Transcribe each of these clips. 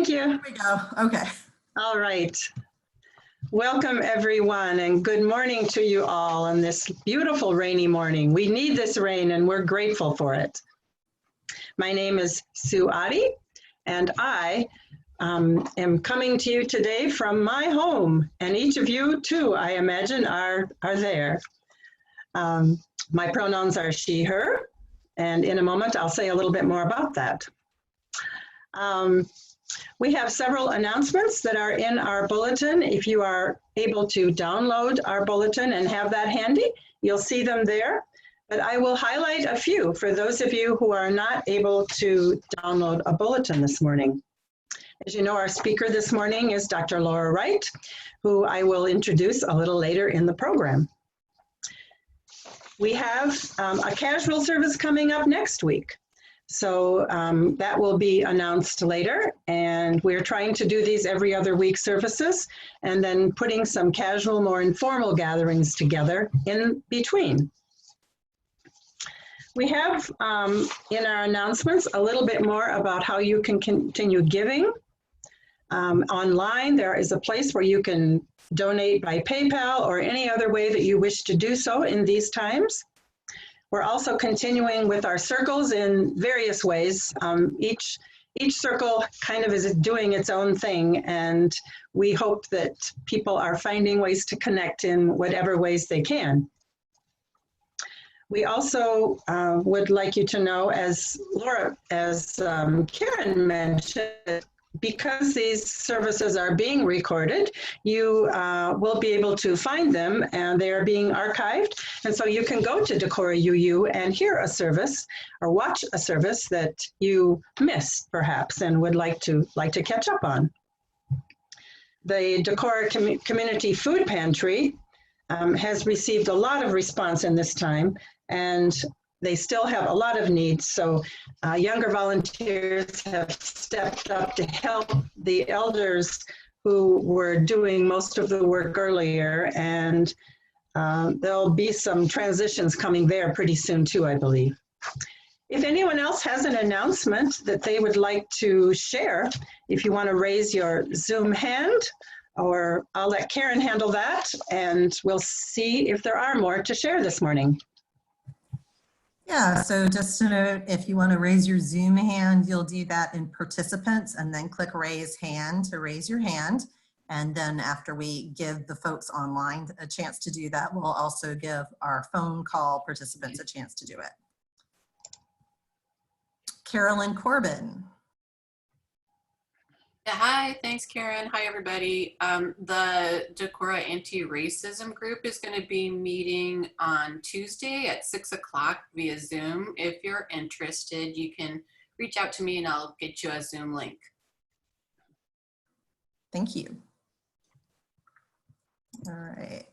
Thank you. There we go. Okay. All right. Welcome, everyone, and good morning to you all on this beautiful rainy morning. We need this rain, and we're grateful for it. My name is Sue Adi, and I am coming to you today from my home, and each of you, too, I imagine, are there. My pronouns are she, her, and in a moment, I'll say a little bit more about that. We have several announcements that are in our bulletin. If you are able to download our bulletin and have that handy, you'll see them there. But I will highlight a few for those of you who are not able to download a bulletin this morning. As you know, our speaker this morning is Dr. Laura Wright, who I will introduce a little later in the program. We have a casual service coming up next week. So that will be announced later, and we're trying to do these every other week services and then putting some casual, more informal gatherings together in between. We have in our announcements a little bit more about how you can continue giving. Online, there is a place where you can donate by PayPal or any other way that you wish to do so in these times. We're also continuing with our circles in various ways. Each circle kind of is doing its own thing, and we hope that people are finding ways to connect in whatever ways they can. We also would like you to know, as Karen mentioned, because these services are being recorded, you will be able to find them, and they are being archived. And so you can go to Decorah UU and hear a service or watch a service that you missed perhaps and would like to catch up on. The Decorah Community Food Pantry has received a lot of response in this time, and they still have a lot of needs. So younger volunteers have stepped up to help the elders who were doing most of the work earlier. And there'll be some transitions coming there pretty soon too, I believe. If anyone else has an announcement that they would like to share, if you want to raise your Zoom hand, or I'll let Karen handle that, and we'll see if there are more to share this morning. Yeah, so just to note, if you want to raise your Zoom hand, you'll do that in participants and then click raise hand to raise your hand. And then after we give the folks online a chance to do that, we'll also give our phone call participants a chance to do it. Carolyn Corbin. Yeah, hi, thanks Karen. Hi everybody. The Decorah Anti-Racism group is going to be meeting on Tuesday at 6 o'clock via Zoom. If you're interested, you can reach out to me and I'll get you a Zoom link. Thank you. All right.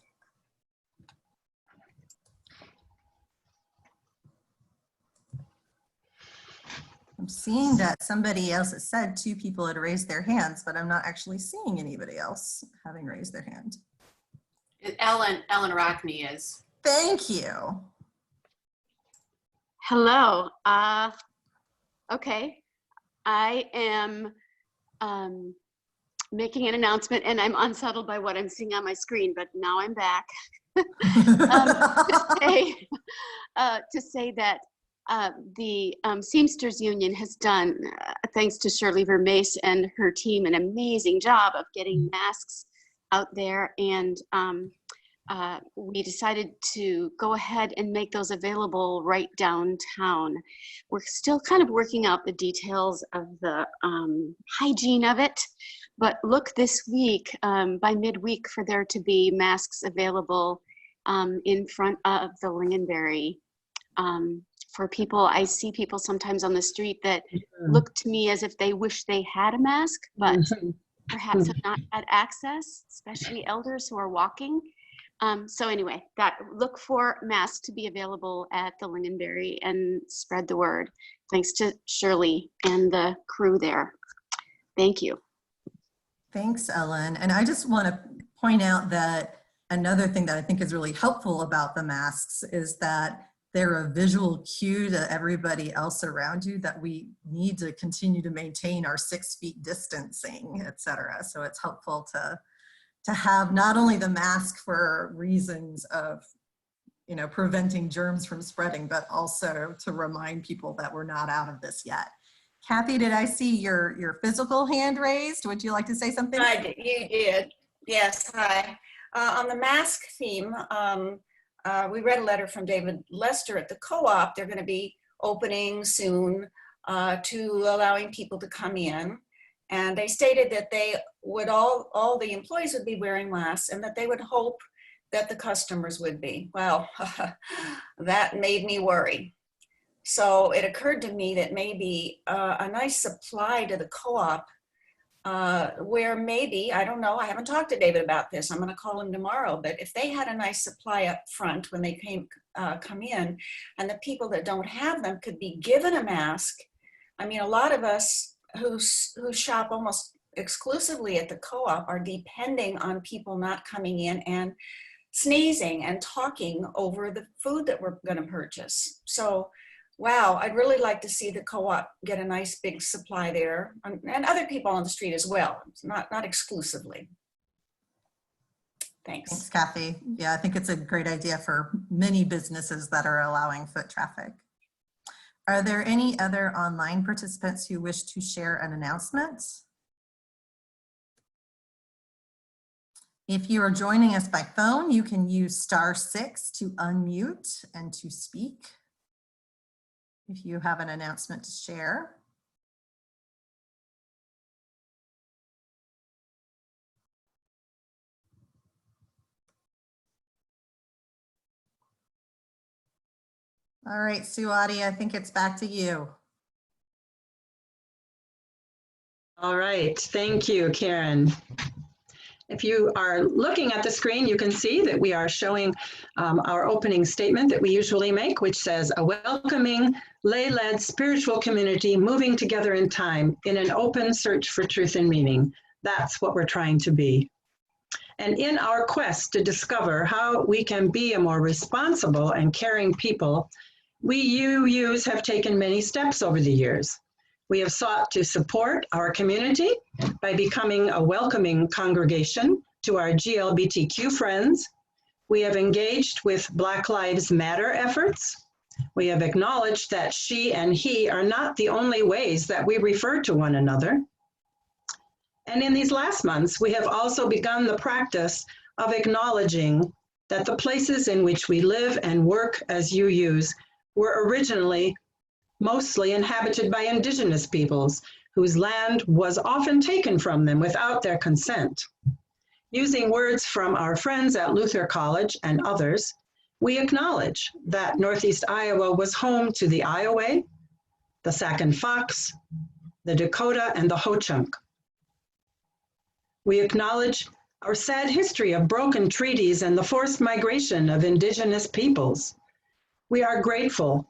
I'm seeing that somebody else has said 2 people had raised their hands, but I'm not actually seeing anybody else having raised their hand. Ellen Rockney is. Thank you. Hello. Okay. I am making an announcement, and I'm unsettled by what I'm seeing on my screen, but now I'm back. To say that the Seamsters Union has done, thanks to Shirley Vermace and her team, an amazing job of getting masks out there, and we decided to go ahead and make those available right downtown. We're still kind of working out the details of the hygiene of it, but look this week, by midweek, for there to be masks available in front of the Lingonberry. For people, I see people sometimes on the street that look to me as if they wish they had a mask, but perhaps have not had access, especially elders who are walking. So anyway, look for masks to be available at the Lingonberry and spread the word. Thanks to Shirley and the crew there. Thank you. Thanks, Ellen. And I just want to point out that another thing that I think is really helpful about the masks is that they're a visual cue to everybody else around you that we need to continue to maintain our 6 feet distancing, et cetera. So it's helpful to have not only the mask for reasons of, you know, preventing germs from spreading, but also to remind people that we're not out of this yet. Kathy, did I see your physical hand raised? Would you like to say something? I did. You did. Yes. Hi. On the mask theme, we read a letter from David Lester at the co-op. They're going to be opening soon to allowing people to come in. And they stated that they would all the employees would be wearing masks and that they would hope that the customers would be. Well, that made me worry. So it occurred to me that maybe a nice supply to the co-op where maybe, I don't know, I haven't talked to David about this. I'm going to call him tomorrow. But if they had a nice supply up front when they come in, and the people that don't have them could be given a mask. I mean, a lot of us who shop almost exclusively at the co-op are depending on people not coming in and sneezing and talking over the food that we're going to purchase. So, wow, I'd really like to see the co-op get a nice big supply there, and other people on the street as well, not exclusively. Thanks. Thanks, Kathy. Yeah, I think it's a great idea for many businesses that are allowing foot traffic. Are there any other online participants who wish to share an announcement? If you are joining us by phone, you can use *6 to unmute and to speak. If you have an announcement to share. All right, Suwadi, I think it's back to you. All right, thank you, Karen. If you are looking at the screen, you can see that we are showing our opening statement that we usually make, which says, a welcoming, lay-led spiritual community moving together in time in an open search for truth and meaning. That's what we're trying to be. And in our quest to discover how we can be a more responsible and caring people, we UUs have taken many steps over the years. We have sought to support our community by becoming a welcoming congregation to our GLBTQ friends. We have engaged with Black Lives Matter efforts. We have acknowledged that she and he are not the only ways that we refer to one another. And in these last months, we have also begun the practice of acknowledging that the places in which we live and work as UUs were originally mostly inhabited by indigenous peoples whose land was often taken from them without their consent. Using words from our friends at Luther College and others, we acknowledge that Northeast Iowa was home to the Iowa, the Sac and Fox, the Dakota, and the Ho-Chunk. We acknowledge our sad history of broken treaties and the forced migration of indigenous peoples. We are grateful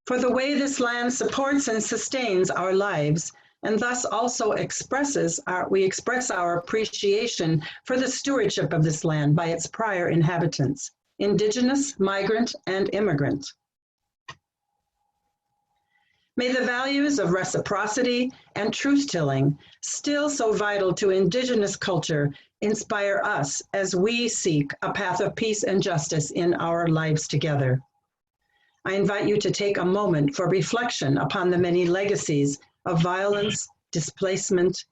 for the way this land supports and sustains our lives, and thus also we express our appreciation for the stewardship of this land by its prior inhabitants, indigenous, migrant, and immigrant. May the values of reciprocity and truth-telling, still so vital to indigenous culture, inspire us as we seek a path of peace and justice in our lives together. I invite you to take a moment for reflection upon the many legacies of violence, displacement,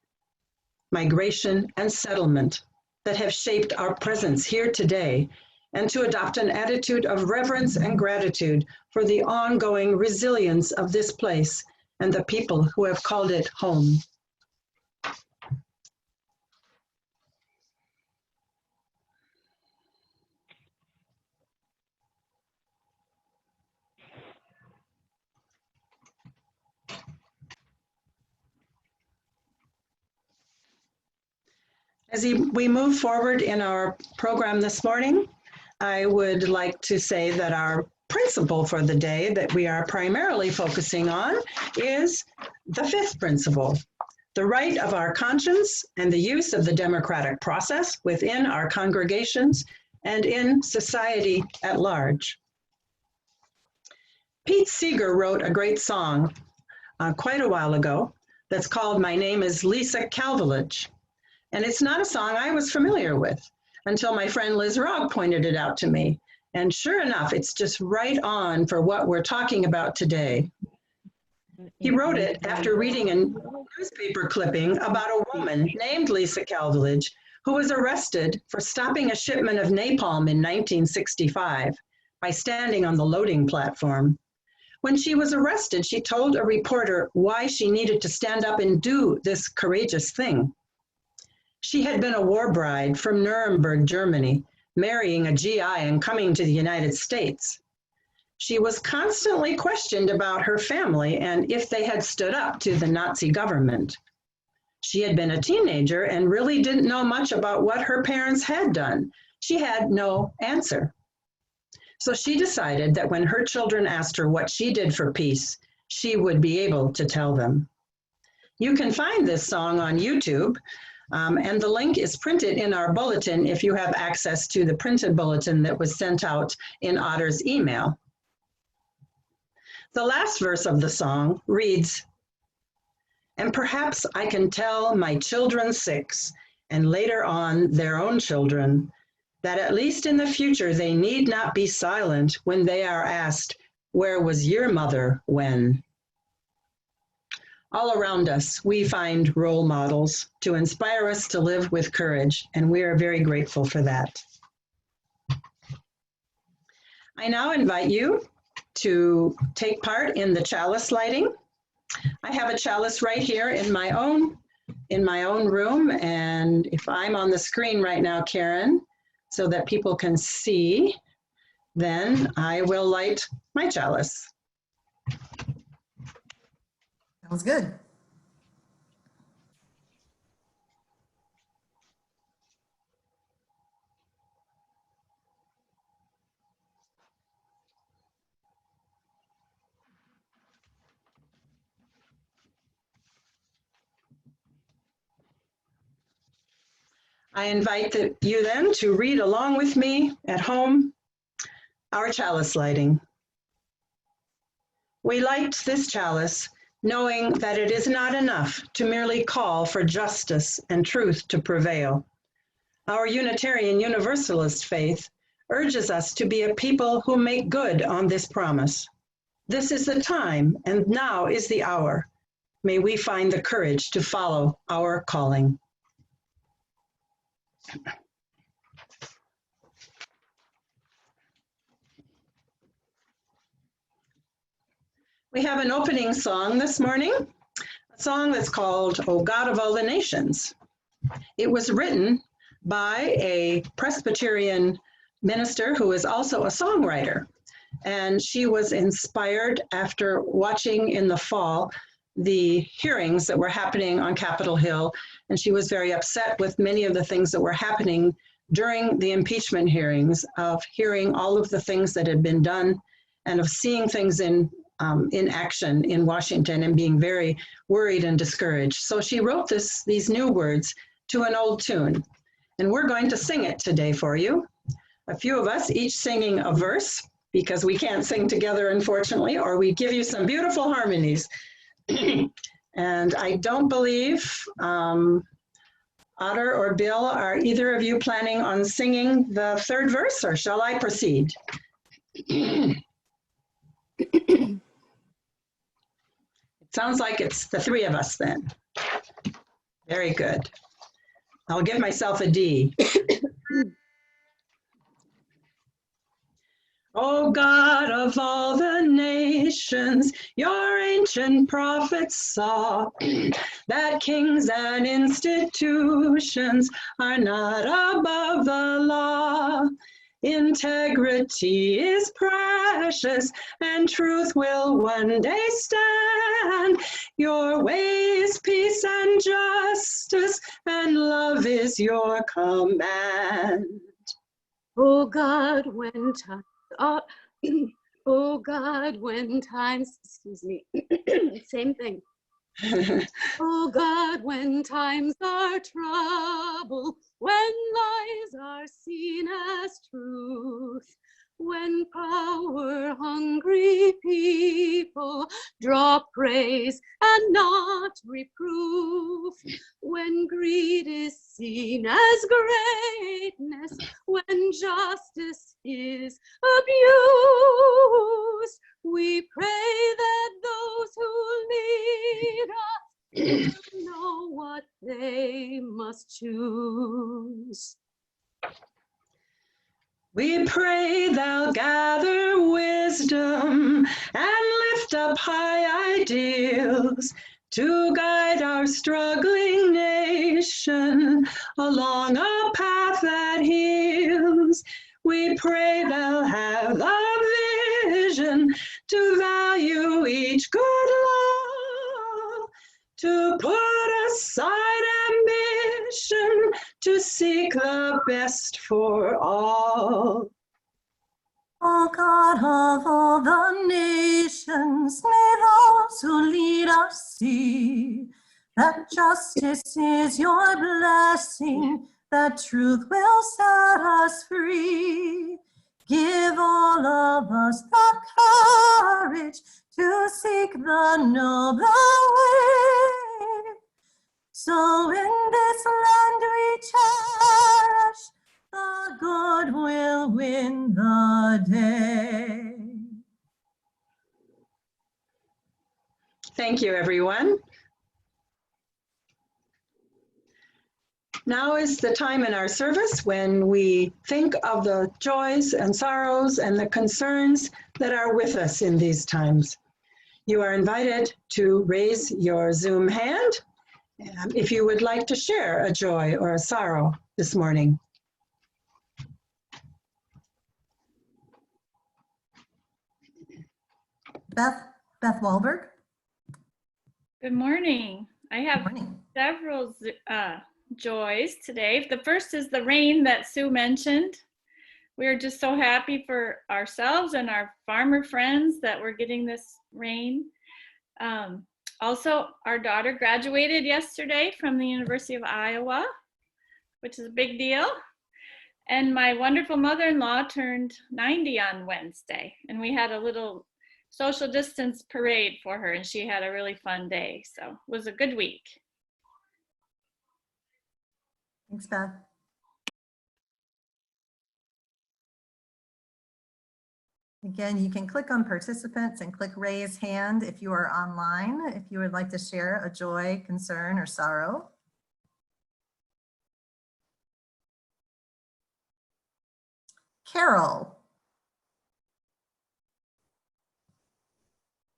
migration, and settlement that have shaped our presence here today, and to adopt an attitude of reverence and gratitude for the ongoing resilience of this place and the people who have called it home. As we move forward in our program this morning, I would like to say that our principle for the day that we are primarily focusing on is the fifth principle, the right of our conscience and the use of the democratic process within our congregations and in society at large. Pete Seeger wrote a great song quite a while ago that's called My Name is Lisa Calvalich. And it's not a song I was familiar with until my friend Liz Rogg pointed it out to me. And sure enough, it's just right on for what we're talking about today. He wrote it after reading a newspaper clipping about a woman named Lisa Calvalich who was arrested for stopping a shipment of napalm in 1965 by standing on the loading platform. When she was arrested, she told a reporter why she needed to stand up and do this courageous thing. She had been a war bride from Nuremberg, Germany, marrying a GI and coming to the United States. She was constantly questioned about her family and if they had stood up to the Nazi government. She had been a teenager and really didn't know much about what her parents had done. She had no answer. So she decided that when her children asked her what she did for peace, she would be able to tell them. You can find this song on YouTube, and the link is printed in our bulletin if you have access to the printed bulletin that was sent out in Otter's email. The last verse of the song reads, "And perhaps I can tell my children 6, and later on their own children, that at least in the future they need not be silent when they are asked, 'Where was your mother when?'" All around us, we find role models to inspire us to live with courage, and we are very grateful for that. I now invite you to take part in the chalice lighting. I have a chalice right here in my own room, and if I'm on the screen right now, Karen, so that people can see, then I will light my chalice. Sounds good. I invite you then to read along with me at home our chalice lighting. We light this chalice knowing that it is not enough to merely call for justice and truth to prevail. Our Unitarian Universalist faith urges us to be a people who make good on this promise. This is the time, and now is the hour. May we find the courage to follow our calling. We have an opening song this morning, a song that's called "O God of All the Nations." It was written by a Presbyterian minister who is also a songwriter, and she was inspired after watching in the fall the hearings that were happening on Capitol Hill, and she was very upset with many of the things that were happening during the impeachment hearings, of hearing all of the things that had been done and of seeing things in action in Washington and being very worried and discouraged. So she wrote these new words to an old tune, and we're going to sing it today for you. A few of us each singing a verse, because we can't sing together, unfortunately, or we give you some beautiful harmonies. And I don't believe Otter or Bill, are either of you planning on singing the third verse, or shall I proceed? It sounds like it's the three of us then. Very good. I'll give myself a D. O God of all the nations, your ancient prophets saw that kings and institutions are not above the law. Integrity is precious, and truth will one day stand. Your ways, peace and justice, and love is your command. Oh God, when times are, oh God, when times, excuse me, same thing. Oh God, when times are trouble, when lies are seen as truth, when power-hungry people draw praise and not reproof, when greed is seen as greatness, when justice is abused, we pray that those who lead us will know what they must choose. We pray thou gather wisdom and lift up high ideals to guide our struggling nation along a path that heals. We pray they'll have the vision to value each good law, to put aside ambition, to seek the best for all. O God of all the nations, may those who lead us see that justice is your blessing, that truth will set us free. Give all of us the courage to seek the noble way. So in this land we cherish, the good will win the day. Thank you, everyone. Now is the time in our service when we think of the joys and sorrows and the concerns that are with us in these times. You are invited to raise your Zoom hand if you would like to share a joy or a sorrow this morning. Beth Wahlberg. Good morning. I have Good morning. several joys today. The first is the rain that Sue mentioned. We're just so happy for ourselves and our farmer friends that we're getting this rain. Also, our daughter graduated yesterday from the University of Iowa, which is a big deal. And my wonderful mother-in-law turned 90 on Wednesday, and we had a little social distance parade for her, and she had a really fun day. So it was a good week. Thanks, Beth. Again, you can click on participants and click raise hand if you are online, if you would like to share a joy, concern, or sorrow. Carol.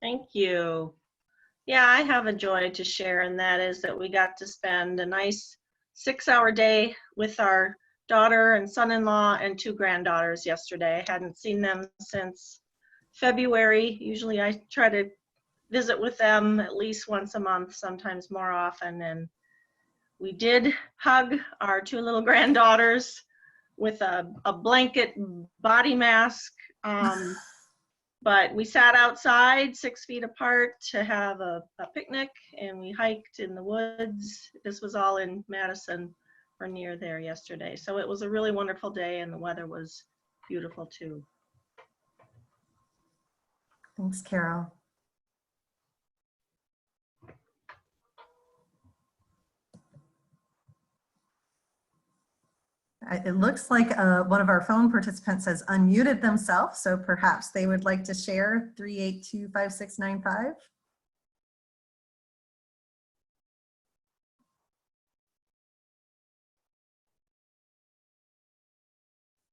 Thank you. Yeah, I have a joy to share, and that is that we got to spend a nice 6-hour day with our daughter and son-in-law and 2 granddaughters yesterday. I hadn't seen them since February. Usually I try to visit with them at least once a month, sometimes more often. And we did hug our 2 little granddaughters with a blanket body mask. But we sat outside 6 feet apart to have a picnic, and we hiked in the woods. This was all in Madison or near there yesterday. So it was a really wonderful day, and the weather was beautiful too. Thanks, Carol. It looks like one of our phone participants has unmuted themselves, so perhaps they would like to share 3825695.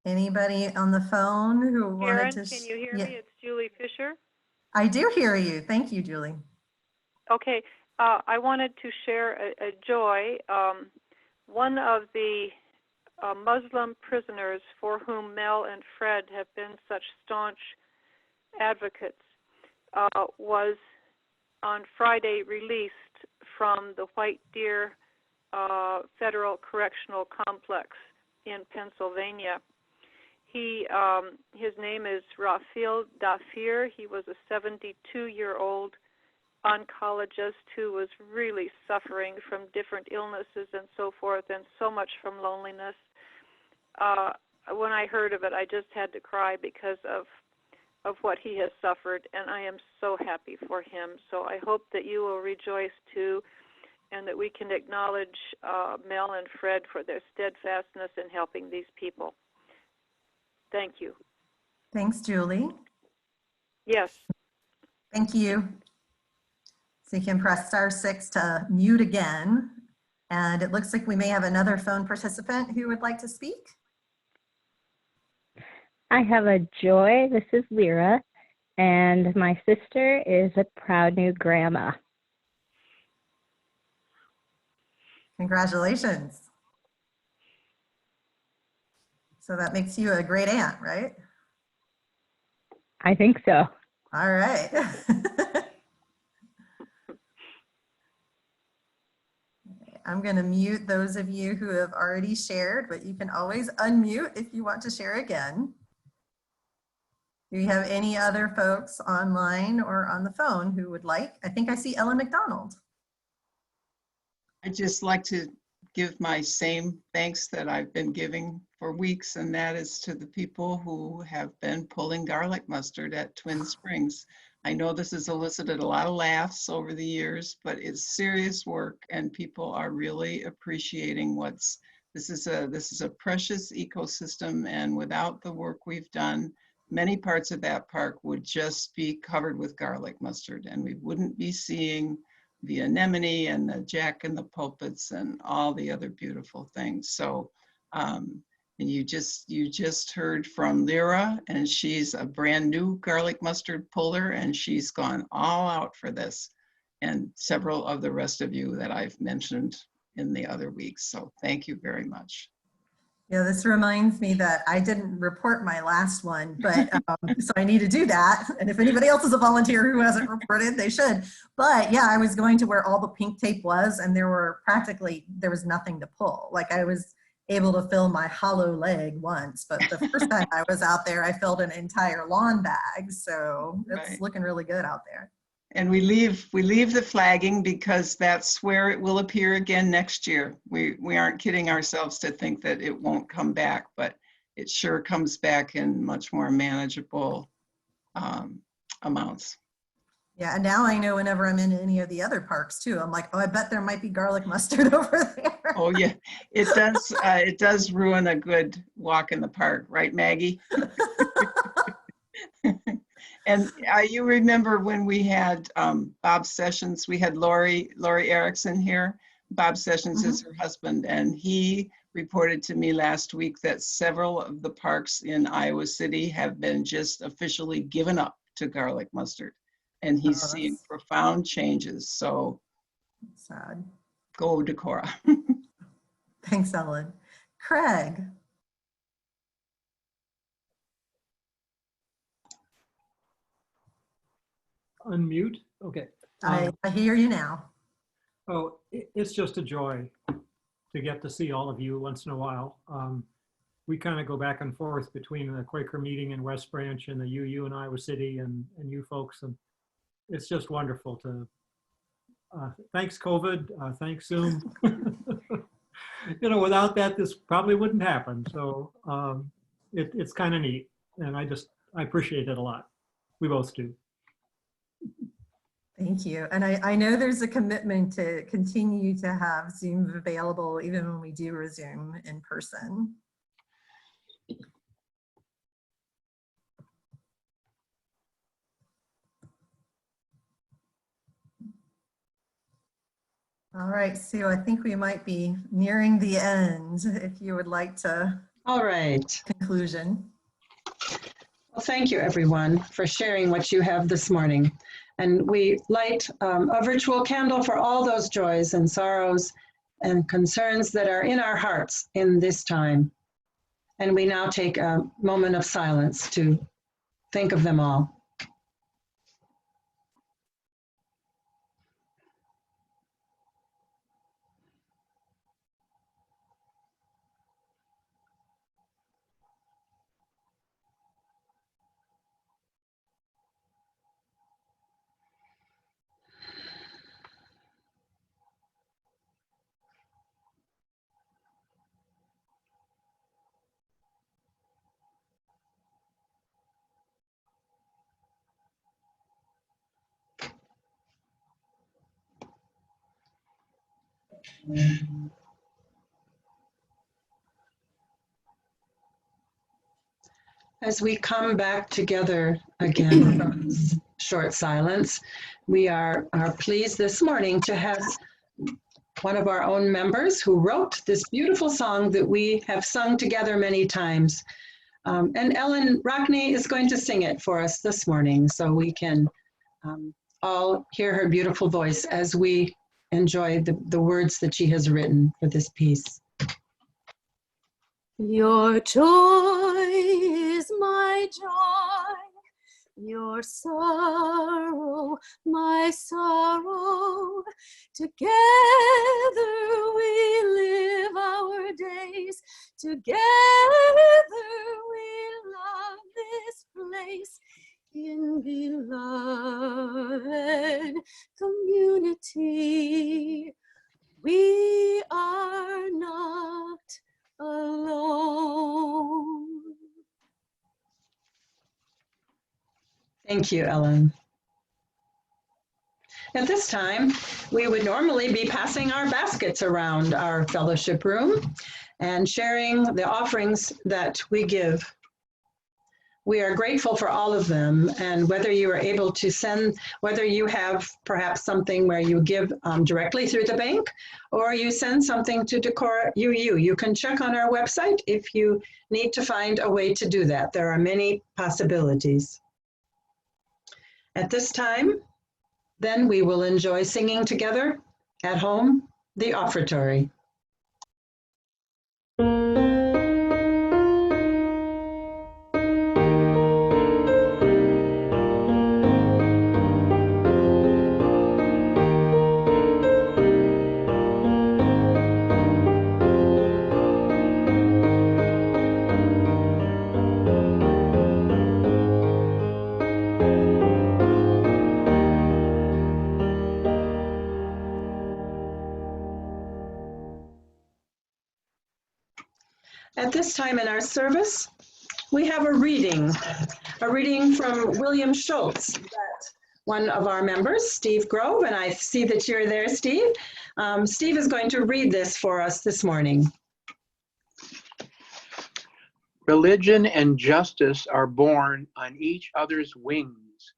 Anybody on the phone who wanted to? Can you hear me? It's Julie Fisher. I do hear you. Thank you, Julie. Okay, I wanted to share a joy. One of the Muslim prisoners for whom Mel and Fred have been such staunch advocates was on Friday released from the White Deer Federal Correctional Complex in Pennsylvania. His name is Rafil Dafir. He was a 72-year-old oncologist who was really suffering from different illnesses and so forth, and so much from loneliness. when I heard of it, I just had to cry because of what he has suffered, and I am so happy for him. So I hope that you will rejoice too, and that we can acknowledge Mel and Fred for their steadfastness in helping these people. Thank you. Thanks, Julie. Yes. Thank you. So you can press *6 to mute again. And it looks like we may have another phone participant who would like to speak. I have a joy. This is Lyra, and my sister is a proud new grandma. Congratulations. So that makes you a great aunt, right? I think so. All right. I'm going to mute those of you who have already shared, but you can always unmute if you want to share again. Do you have any other folks online or on the phone who would like? I think I see Ellen McDonald. I'd just like to give my same thanks that I've been giving for weeks, and that is to the people who have been pulling garlic mustard at Twin Springs. I know this has elicited a lot of laughs over the years, but it's serious work, and people are really appreciating this is a precious ecosystem, and without the work we've done, many parts of that park would just be covered with garlic mustard, and we wouldn't be seeing the anemone and the jack in the pulpits and all the other beautiful things. So, and you just heard from Lyra, and she's a brand new garlic mustard puller, and she's gone all out for this, and several of the rest of you that I've mentioned in the other weeks. So thank you very much. Yeah, this reminds me that I didn't report my last one, but so I need to do that. And if anybody else is a volunteer who hasn't reported, they should. But yeah, I was going to where all the pink tape was, and there was nothing to pull. Like, I was able to fill my hollow leg once, but the first time I was out there, I filled an entire lawn bag. So it's looking really good out there. And we leave the flagging because that's where it will appear again next year. We aren't kidding ourselves to think that it won't come back, but it sure comes back in much more manageable amounts. Yeah, and now I know whenever I'm in any of the other parks too, I'm like, oh, I bet there might be garlic mustard over there. Oh yeah, it does ruin a good walk in the park, right, Maggie? And you remember when we had Bob Sessions, we had Lori Erickson here. Bob Sessions is her husband, and he reported to me last week that several of the parks in Iowa City have been just officially given up to garlic mustard. And he's seeing profound changes. So sad. Go Decorah. Thanks, Ellen. Craig. Unmute? Okay. I hear you now. Oh, it's just a joy to get to see all of you once in a while. We kind of go back and forth between the Quaker meeting in West Branch and the UU in Iowa City and you folks. And it's just wonderful to, thanks COVID, thanks Zoom. You know, without that, this probably wouldn't happen. So it's kind of neat. And I appreciate it a lot. We both do. Thank you. And I know there's a commitment to continue to have Zoom available even when we do resume in person. All right, Sue, I think we might be nearing the end if you would like to. All right. Conclusion. Well, thank you, everyone, for sharing what you have this morning. And we light a virtual candle for all those joys and sorrows and concerns that are in our hearts in this time. And we now take a moment of silence to think of them all. As we come back together again from this short silence, we are pleased this morning to have one of our own members who wrote this beautiful song that we have sung together many times. And Ellen Rockney is going to sing it for us this morning so we can all hear her beautiful voice as we enjoy the words that she has written for this piece. Your joy is my joy, your sorrow my sorrow. Together we live our days, together we love this place. In beloved community, we are not alone. Thank you, Ellen. At this time, we would normally be passing our baskets around our fellowship room and sharing the offerings that we give. We are grateful for all of them, and whether you are able to send, whether you have perhaps something where you give directly through the bank, or you send something to Decorah UU, you can check on our website if you need to find a way to do that. There are many possibilities. At this time, then we will enjoy singing together at home, the offertory. At this time in our service, we have a reading from William Schultz that one of our members, Steve Grove, and I see that you're there, Steve. Steve is going to read this for us this morning. Religion and justice are born on each other's wings.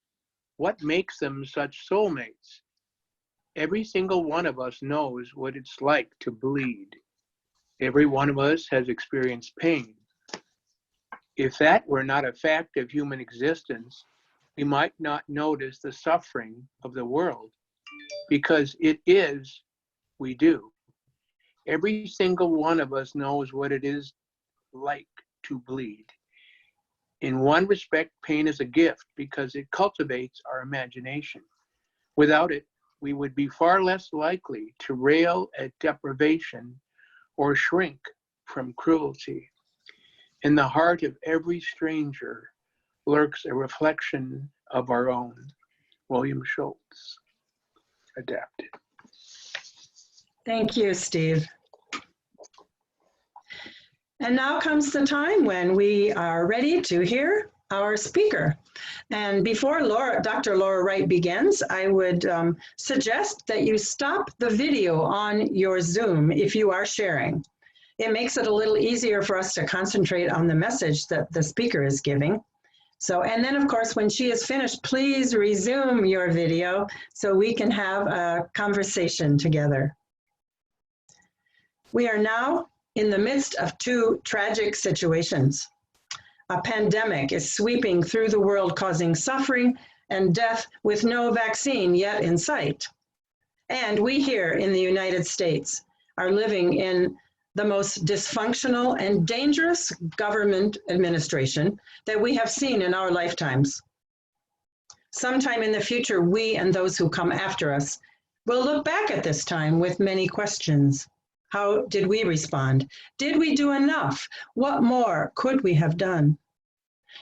What makes them such soulmates? Every single one of us knows what it's like to bleed. Every one of us has experienced pain. If that were not a fact of human existence, we might not notice the suffering of the world, because it is, we do. Every single one of us knows what it is like to bleed. In one respect, pain is a gift because it cultivates our imagination. Without it, we would be far less likely to rail at deprivation or shrink from cruelty. In the heart of every stranger lurks a reflection of our own. William Schultz, adapted. Thank you, Steve. And now comes the time when we are ready to hear our speaker. And before Dr. Laura Wright begins, I would suggest that you stop the video on your Zoom if you are sharing. It makes it a little easier for us to concentrate on the message that the speaker is giving. So, and then of course, when she is finished, please resume your video so we can have a conversation together. We are now in the midst of two tragic situations. A pandemic is sweeping through the world, causing suffering and death with no vaccine yet in sight. And we here in the United States are living in the most dysfunctional and dangerous government administration that we have seen in our lifetimes. Sometime in the future, we and those who come after us will look back at this time with many questions. How did we respond? Did we do enough? What more could we have done?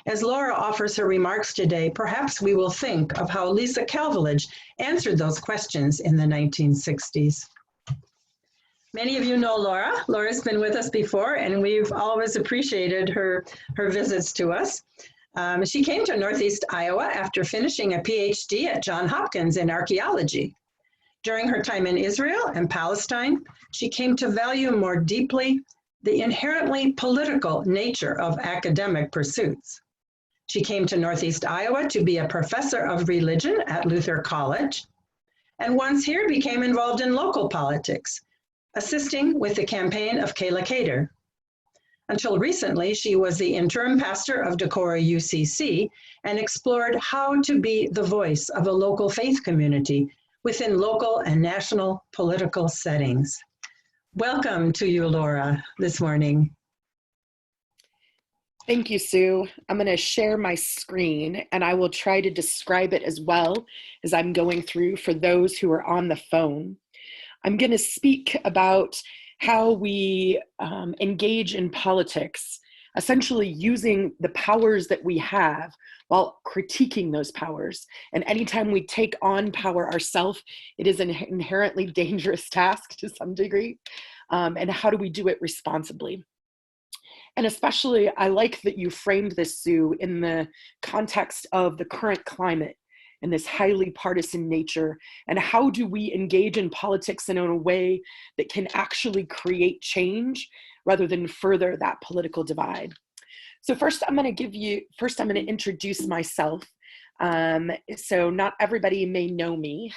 As Laura offers her remarks today, perhaps we will think of how Lisa Calvelage answered those questions in the 1960s. Many of you know Laura. Laura's been with us before, and we've always appreciated her visits to us. She came to Northeast Iowa after finishing a PhD at Johns Hopkins in archaeology. During her time in Israel and Palestine, she came to value more deeply the inherently political nature of academic pursuits. She came to Northeast Iowa to be a professor of religion at Luther College, and once here became involved in local politics, assisting with the campaign of Kayla Cater. Until recently, she was the interim pastor of Decorah UCC and explored how to be the voice of a local faith community within local and national political settings. Welcome to you, Laura, this morning. Thank you, Sue. I'm going to share my screen and I will try to describe it as well as I'm going through for those who are on the phone. I'm going to speak about how we engage in politics, essentially using the powers that we have while critiquing those powers. And anytime we take on power ourselves, it is an inherently dangerous task to some degree. And how do we do it responsibly? And especially, I like that you framed this, Sue, in the context of the current climate and this highly partisan nature, and how do we engage in politics in a way that can actually create change rather than further that political divide. So first, I'm going to introduce myself. So not everybody may know me.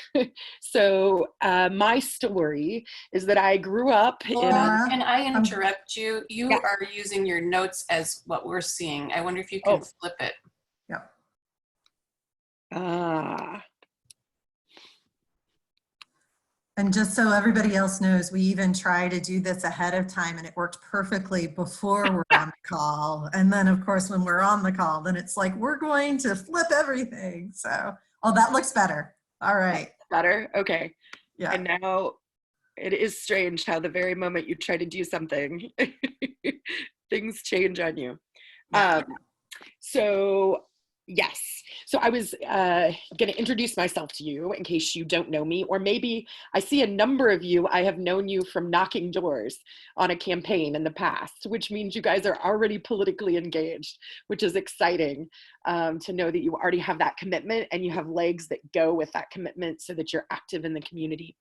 So my story is that I grew up Laura, can I interrupt you? You are using your notes as what we're seeing. I wonder if you can flip it. And just so everybody else knows, we even try to do this ahead of time and it worked perfectly before we're on the call. And then of course, when we're on the call, then it's like, we're going to flip everything. So, oh, that looks better. All right. Better? Okay. Yeah. And now it is strange how the very moment you try to do something, things change on you. Yeah. So yes. So I was going to introduce myself to you in case you don't know me, or maybe I see a number of you, I have known you from knocking doors on a campaign in the past, which means you guys are already politically engaged, which is exciting to know that you already have that commitment and you have legs that go with that commitment so that you're active in the community.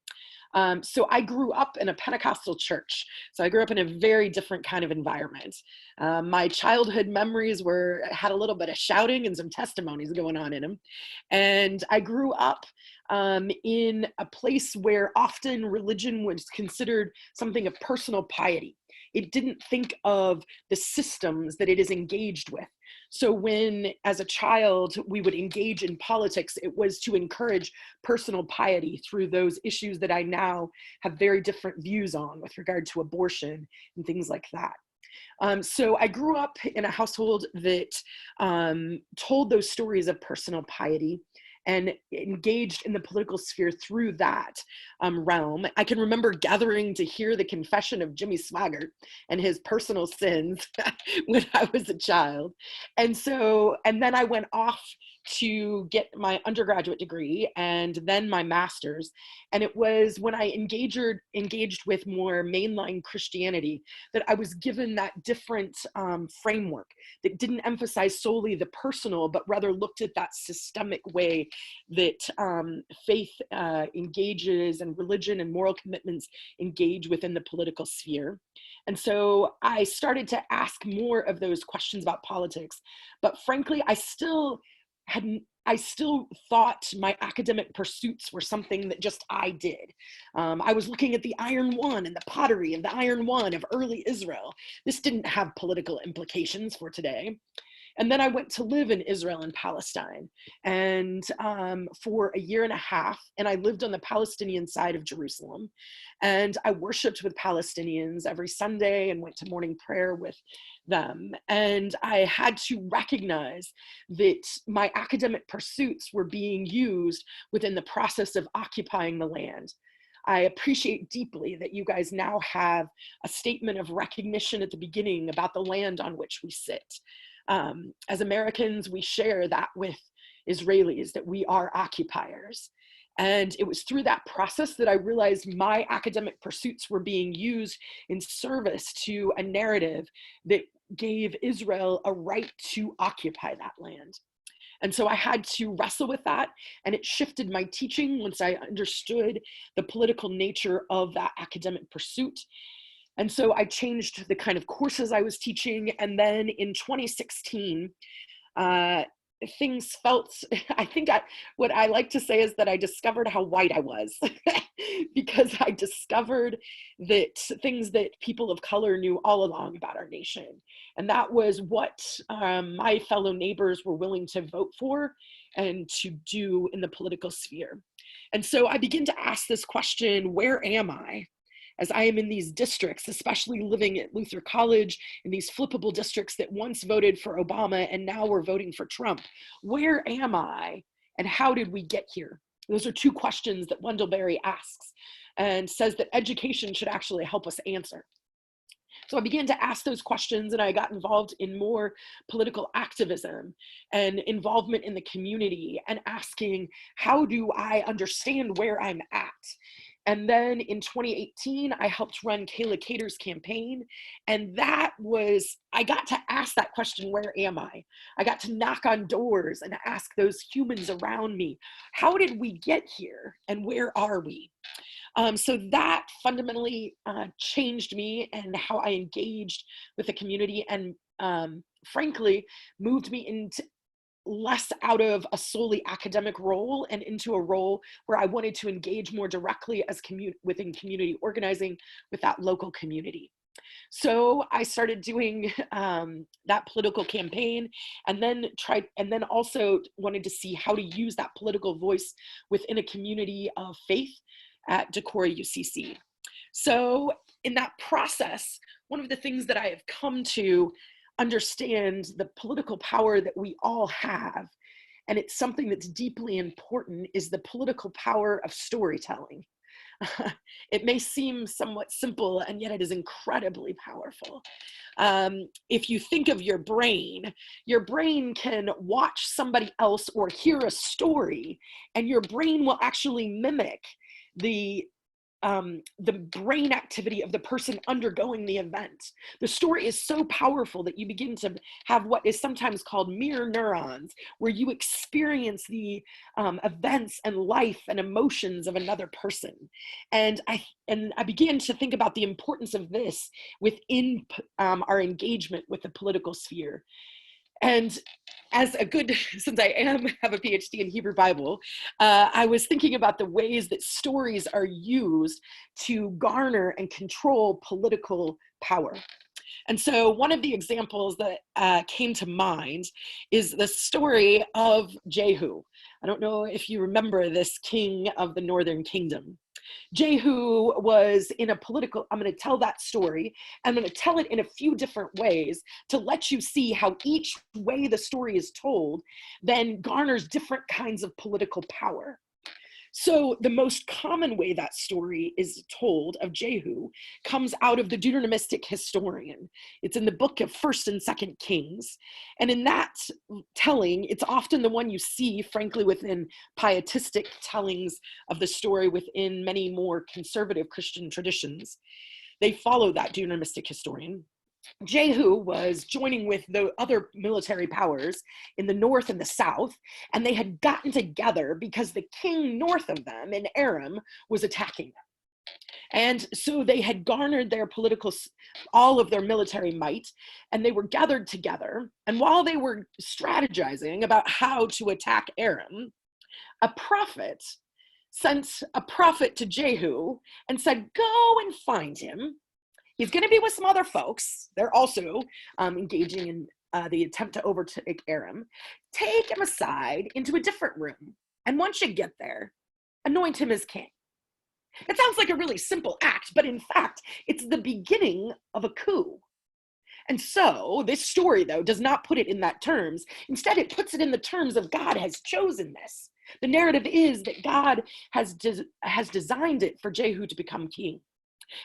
So I grew up in a Pentecostal church. So I grew up in a very different kind of environment. My childhood memories had a little bit of shouting and some testimonies going on in them. And I grew up in a place where often religion was considered something of personal piety. It didn't think of the systems that it is engaged with. So when, as a child, we would engage in politics, it was to encourage personal piety through those issues that I now have very different views on with regard to abortion and things like that. So I grew up in a household that told those stories of personal piety and engaged in the political sphere through that realm. I can remember gathering to hear the confession of Jimmy Swaggart and his personal sins when I was a child. And then I went off to get my undergraduate degree and then my master's. And it was when I engaged with more mainline Christianity that I was given that different framework that didn't emphasize solely the personal, but rather looked at that systemic way that faith engages and religion and moral commitments engage within the political sphere. And so I started to ask more of those questions about politics, but frankly, I still thought my academic pursuits were something that just I did. I was looking at the Iron One and the pottery of the Iron One of early Israel. This didn't have political implications for today. And then I went to live in Israel and Palestine and for a year and a half, and I lived on the Palestinian side of Jerusalem. And I worshiped with Palestinians every Sunday and went to morning prayer with them. And I had to recognize that my academic pursuits were being used within the process of occupying the land. I appreciate deeply that you guys now have a statement of recognition at the beginning about the land on which we sit. As Americans, we share that with Israelis, that we are occupiers. And it was through that process that I realized my academic pursuits were being used in service to a narrative that gave Israel a right to occupy that land. And so I had to wrestle with that, and it shifted my teaching once I understood the political nature of that academic pursuit. And so I changed the kind of courses I was teaching. And then in 2016, things felt, what I like to say is that I discovered how white I was because I discovered that things that people of color knew all along about our nation. And that was what my fellow neighbors were willing to vote for and to do in the political sphere. And so I began to ask this question, where am I? As I am in these districts, especially living at Luther College, in these flippable districts that once voted for Obama and now we're voting for Trump. Where am I and how did we get here? Those are two questions that Wendell Berry asks and says that education should actually help us answer. So I began to ask those questions, and I got involved in more political activism and involvement in the community and asking, how do I understand where I'm at? And then in 2018, I helped run Kayla Cater's campaign. And that was, I got to ask that question, where am I? I got to knock on doors and ask those humans around me, how did we get here and where are we? So that fundamentally changed me and how I engaged with the community, and frankly, moved me into less out of a solely academic role and into a role where I wanted to engage more directly as within community organizing with that local community. So I started doing that political campaign, and then also wanted to see how to use that political voice within a community of faith at Decorah UCC. So in that process, one of the things that I have come to understand the political power that we all have, and it's something that's deeply important, is the political power of storytelling. It may seem somewhat simple, and yet it is incredibly powerful. If you think of your brain can watch somebody else or hear a story, and your brain will actually mimic the brain activity of the person undergoing the event. The story is so powerful that you begin to have what is sometimes called mirror neurons, where you experience the events and life and emotions of another person. And I began to think about the importance of this within our engagement with the political sphere. And as since I have a PhD in Hebrew Bible, I was thinking about the ways that stories are used to garner and control political power. And so one of the examples that came to mind is the story of Jehu. I don't know if you remember this king of the Northern Kingdom. Jehu was in a political, I'm going to tell that story. I'm going to tell it in a few different ways to let you see how each way the story is told then garners different kinds of political power. So the most common way that story is told of Jehu comes out of the Deuteronomistic historian. It's in the book of 1st and 2nd Kings. And in that telling, it's often the one you see, frankly, within pietistic tellings of the story within many more conservative Christian traditions. They follow that Deuteronomistic historian. Jehu was joining with the other military powers in the north and the south, and they had gotten together because the king north of them in Aram was attacking them. And so they had garnered all of their military might, and they were gathered together. And while they were strategizing about how to attack Aram, a prophet sent a prophet to Jehu and said, "Go and find him. He's going to be with some other folks. They're also engaging in the attempt to overtake Aram. Take him aside into a different room. And once you get there, anoint him as king." It sounds like a really simple act, but in fact, it's the beginning of a coup. And so this story, though, does not put it in that terms. Instead, it puts it in the terms of God has chosen this. The narrative is that God has designed it for Jehu to become king.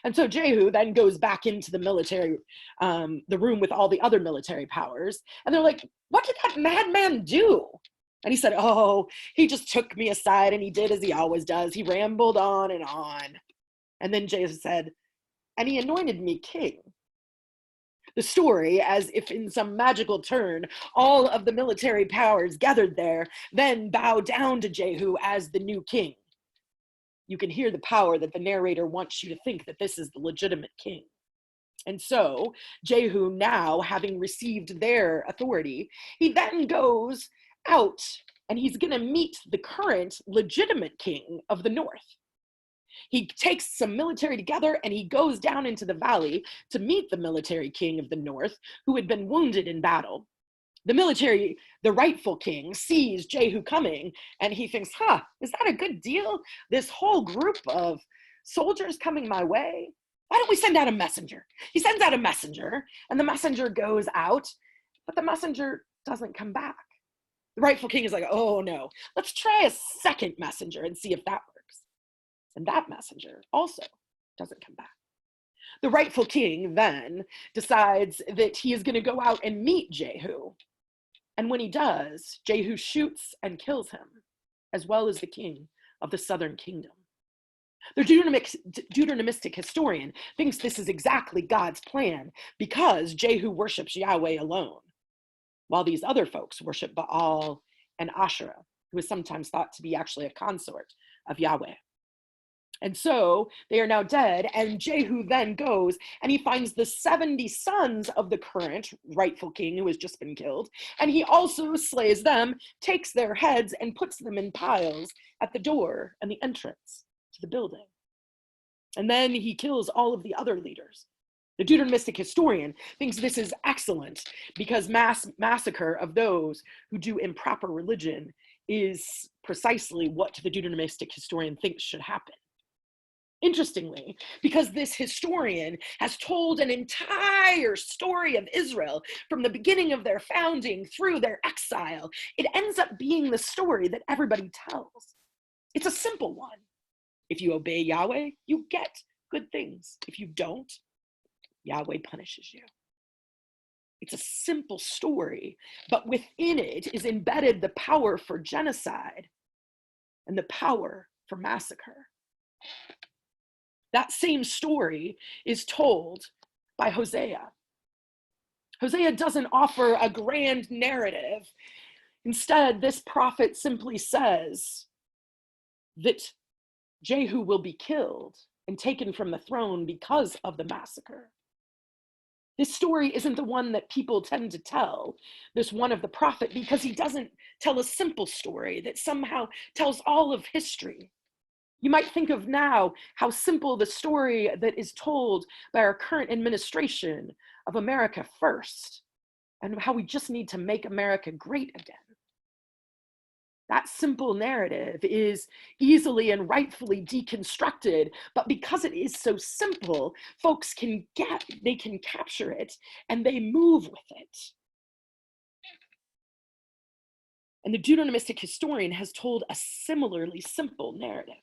And so Jehu then goes back into the military, the room with all the other military powers. And they're like, "What did that madman do?" And he said, "Oh, he just took me aside and he did as he always does. He rambled on and on." And then Jehu said, "And he anointed me king." The story, as if in some magical turn, all of the military powers gathered there then bow down to Jehu as the new king. You can hear the power that the narrator wants you to think that this is the legitimate king. And so Jehu, now having received their authority, he then goes out and he's going to meet the current legitimate king of the north. He takes some military together and he goes down into the valley to meet the military king of the north who had been wounded in battle. The rightful king, sees Jehu coming and he thinks, is that a good deal? This whole group of soldiers coming my way? Why don't we send out a messenger? He sends out a messenger and the messenger goes out, but the messenger doesn't come back. The rightful king is like, oh no, let's try a second messenger and see if that works. And that messenger also doesn't come back. The rightful king then decides that he is going to go out and meet Jehu. And when he does, Jehu shoots and kills him, as well as the king of the southern kingdom. The Deuteronomistic historian thinks this is exactly God's plan because Jehu worships Yahweh alone, while these other folks worship Baal and Asherah, who is sometimes thought to be actually a consort of Yahweh. And so they are now dead, and Jehu then goes and he finds the 70 sons of the current rightful king who has just been killed, and he also slays them, takes their heads and puts them in piles at the door and the entrance to the building. And then he kills all of the other leaders. The Deuteronomistic historian thinks this is excellent because massacre of those who do improper religion is precisely what the Deuteronomistic historian thinks should happen. Interestingly, because this historian has told an entire story of Israel from the beginning of their founding through their exile, it ends up being the story that everybody tells. It's a simple one. If you obey Yahweh, you get good things. If you don't, Yahweh punishes you. It's a simple story, but within it is embedded the power for genocide and the power for massacre. That same story is told by Hosea. Hosea doesn't offer a grand narrative. Instead, this prophet simply says that Jehu will be killed and taken from the throne because of the massacre. This story isn't the one that people tend to tell, this one of the prophet, because he doesn't tell a simple story that somehow tells all of history. You might think of now how simple the story that is told by our current administration of America first, and how we just need to make America great again. That simple narrative is easily and rightfully deconstructed, but because it is so simple, folks can capture it and they move with it. And the Deuteronomistic historian has told a similarly simple narrative.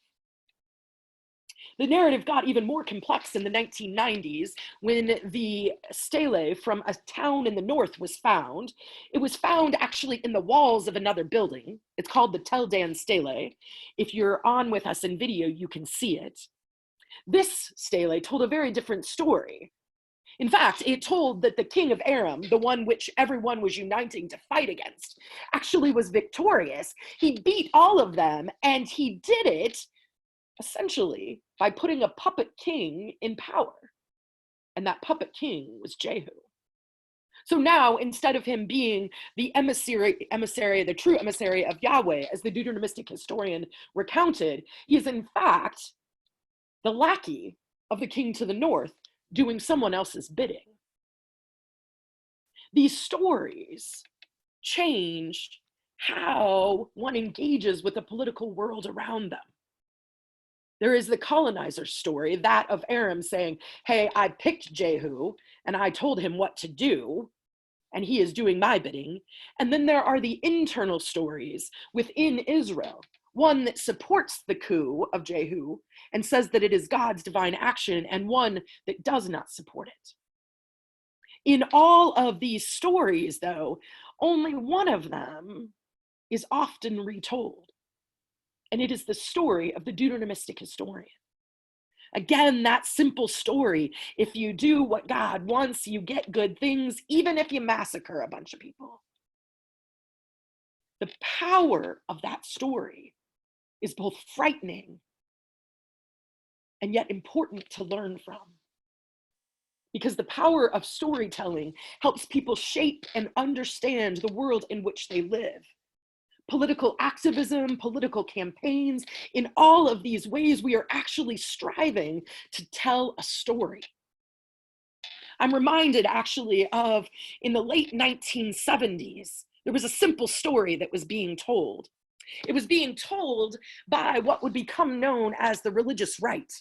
The narrative got even more complex in the 1990s when the stele from a town in the north was found. It was found actually in the walls of another building. It's called the Tel Dan stele. If you're on with us in video, you can see it. This stele told a very different story. In fact, it told that the king of Aram, the one which everyone was uniting to fight against, actually was victorious. He beat all of them, and he did it essentially by putting a puppet king in power. And that puppet king was Jehu. So now, instead of him being the the true emissary of Yahweh, as the Deuteronomistic historian recounted, he is in fact the lackey of the king to the north, doing someone else's bidding. These stories change how one engages with the political world around them. There is the colonizer story, that of Aram saying, hey, I picked Jehu and I told him what to do, and he is doing my bidding. And then there are the internal stories within Israel, one that supports the coup of Jehu and says that it is God's divine action, and one that does not support it. In all of these stories, though, only one of them is often retold. And it is the story of the Deuteronomistic historian. Again, that simple story. If you do what God wants, you get good things, even if you massacre a bunch of people. The power of that story is both frightening and yet important to learn from. Because the power of storytelling helps people shape and understand the world in which they live. Political activism, political campaigns, in all of these ways, we are actually striving to tell a story. I'm reminded actually of in the late 1970s, there was a simple story that was being told. It was being told by what would become known as the religious right.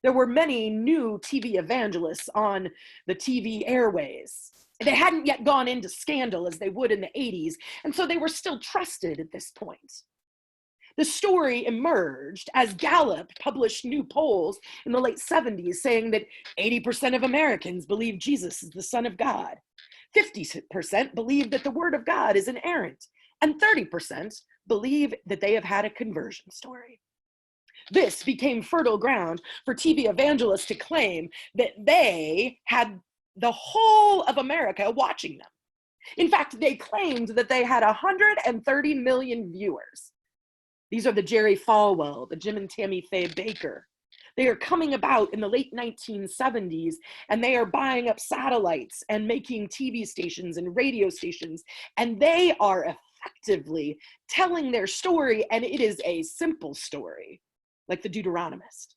There were many new TV evangelists on the TV airways. They hadn't yet gone into scandal as they would in the 80s, and so they were still trusted at this point. The story emerged as Gallup published new polls in the late 70s saying that 80% of Americans believe Jesus is the Son of God. 50% believe that the Word of God is inerrant, and 30% believe that they have had a conversion story. This became fertile ground for TV evangelists to claim that they had the whole of America watching them. In fact, they claimed that they had 130 million viewers. These are the Jerry Falwell, the Jim and Tammy Faye Baker. They are coming about in the late 1970s, and they are buying up satellites and making TV stations and radio stations, and they are effectively telling their story, and it is a simple story, like the Deuteronomist.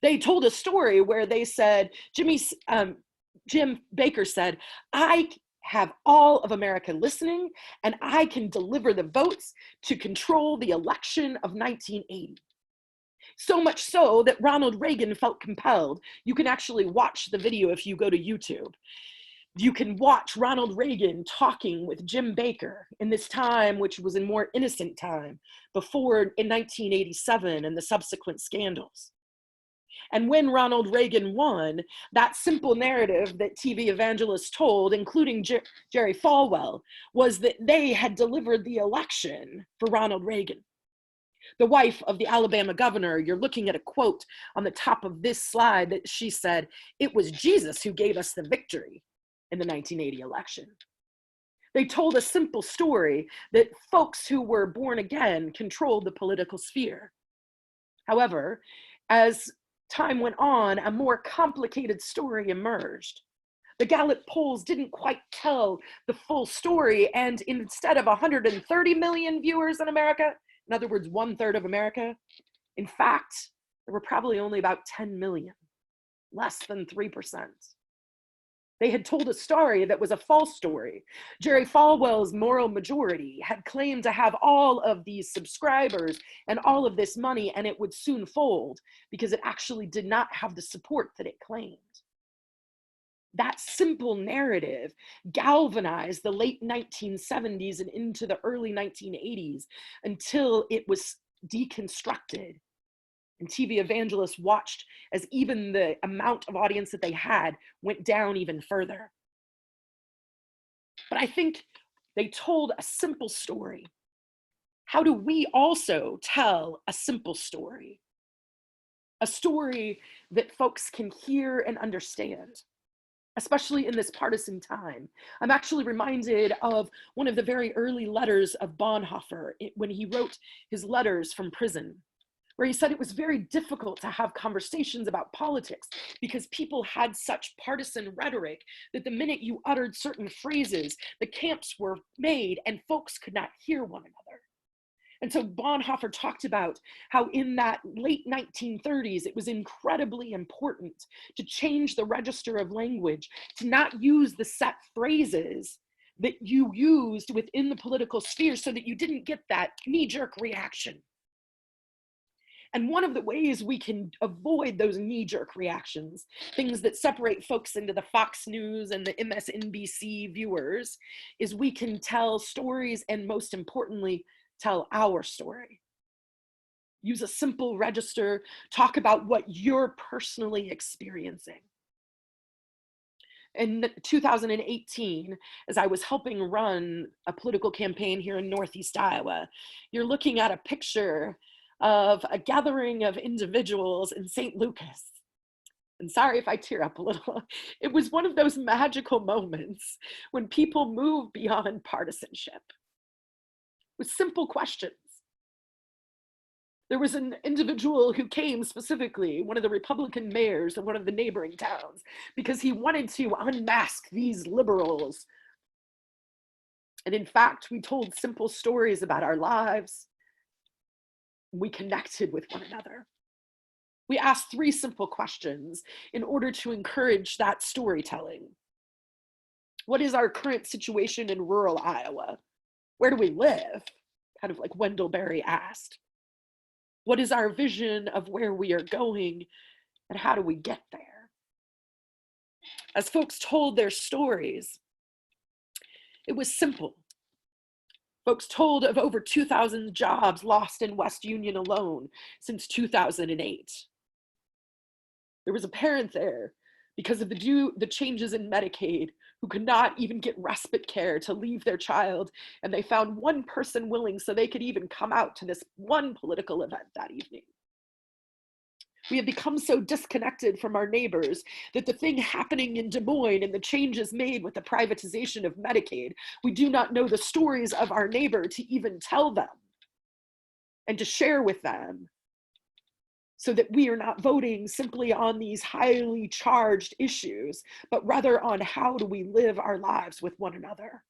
They told a story where they said, Jim Baker said, I have all of America listening, and I can deliver the votes to control the election of 1980. So much so that Ronald Reagan felt compelled. You can actually watch the video if you go to YouTube. You can watch Ronald Reagan talking with Jim Baker in this time, which was a more innocent time, before in 1987 and the subsequent scandals. And when Ronald Reagan won, that simple narrative that TV evangelists told, including Jerry Falwell, was that they had delivered the election for Ronald Reagan. The wife of the Alabama governor, you're looking at a quote on the top of this slide that she said, "It was Jesus who gave us the victory in the 1980 election." They told a simple story that folks who were born again controlled the political sphere. However, as time went on, a more complicated story emerged. The Gallup polls didn't quite tell the full story, and instead of 130 million viewers in America, in other words, 1/3 of America, in fact, there were probably only about 10 million, less than 3%. They had told a story that was a false story. Jerry Falwell's moral majority had claimed to have all of these subscribers and all of this money, and it would soon fold because it actually did not have the support that it claimed. That simple narrative galvanized the late 1970s and into the early 1980s until it was deconstructed. And TV evangelists watched as even the amount of audience that they had went down even further. But I think they told a simple story. How do we also tell a simple story? A story that folks can hear and understand, especially in this partisan time. I'm actually reminded of one of the very early letters of Bonhoeffer when he wrote his letters from prison, where he said it was very difficult to have conversations about politics because people had such partisan rhetoric that the minute you uttered certain phrases, the camps were made and folks could not hear one another. And so Bonhoeffer talked about how in that late 1930s, it was incredibly important to change the register of language, to not use the set phrases that you used within the political sphere so that you didn't get that knee-jerk reaction. And one of the ways we can avoid those knee-jerk reactions, things that separate folks into the Fox News and the MSNBC viewers, is we can tell stories and, most importantly, tell our story. Use a simple register, talk about what you're personally experiencing. In 2018, as I was helping run a political campaign here in Northeast Iowa, you're looking at a picture of a gathering of individuals in St. Lucas. And sorry if I tear up a little. It was one of those magical moments when people move beyond partisanship with simple questions. There was an individual who came specifically, one of the Republican mayors of one of the neighboring towns, because he wanted to unmask these liberals. And in fact, we told simple stories about our lives. We connected with one another. We asked 3 simple questions in order to encourage that storytelling. What is our current situation in rural Iowa? Where do we live? Kind of like Wendell Berry asked. What is our vision of where we are going and how do we get there? As folks told their stories, it was simple. Folks told of over 2,000 jobs lost in West Union alone since 2008. There was a parent there because of the changes in Medicaid who could not even get respite care to leave their child, and they found one person willing so they could even come out to this one political event that evening. We have become so disconnected from our neighbors that the thing happening in Des Moines and the changes made with the privatization of Medicaid, we do not know the stories of our neighbor to even tell them and to share with them, so that we are not voting simply on these highly charged issues, but rather on how do we live our lives with one another.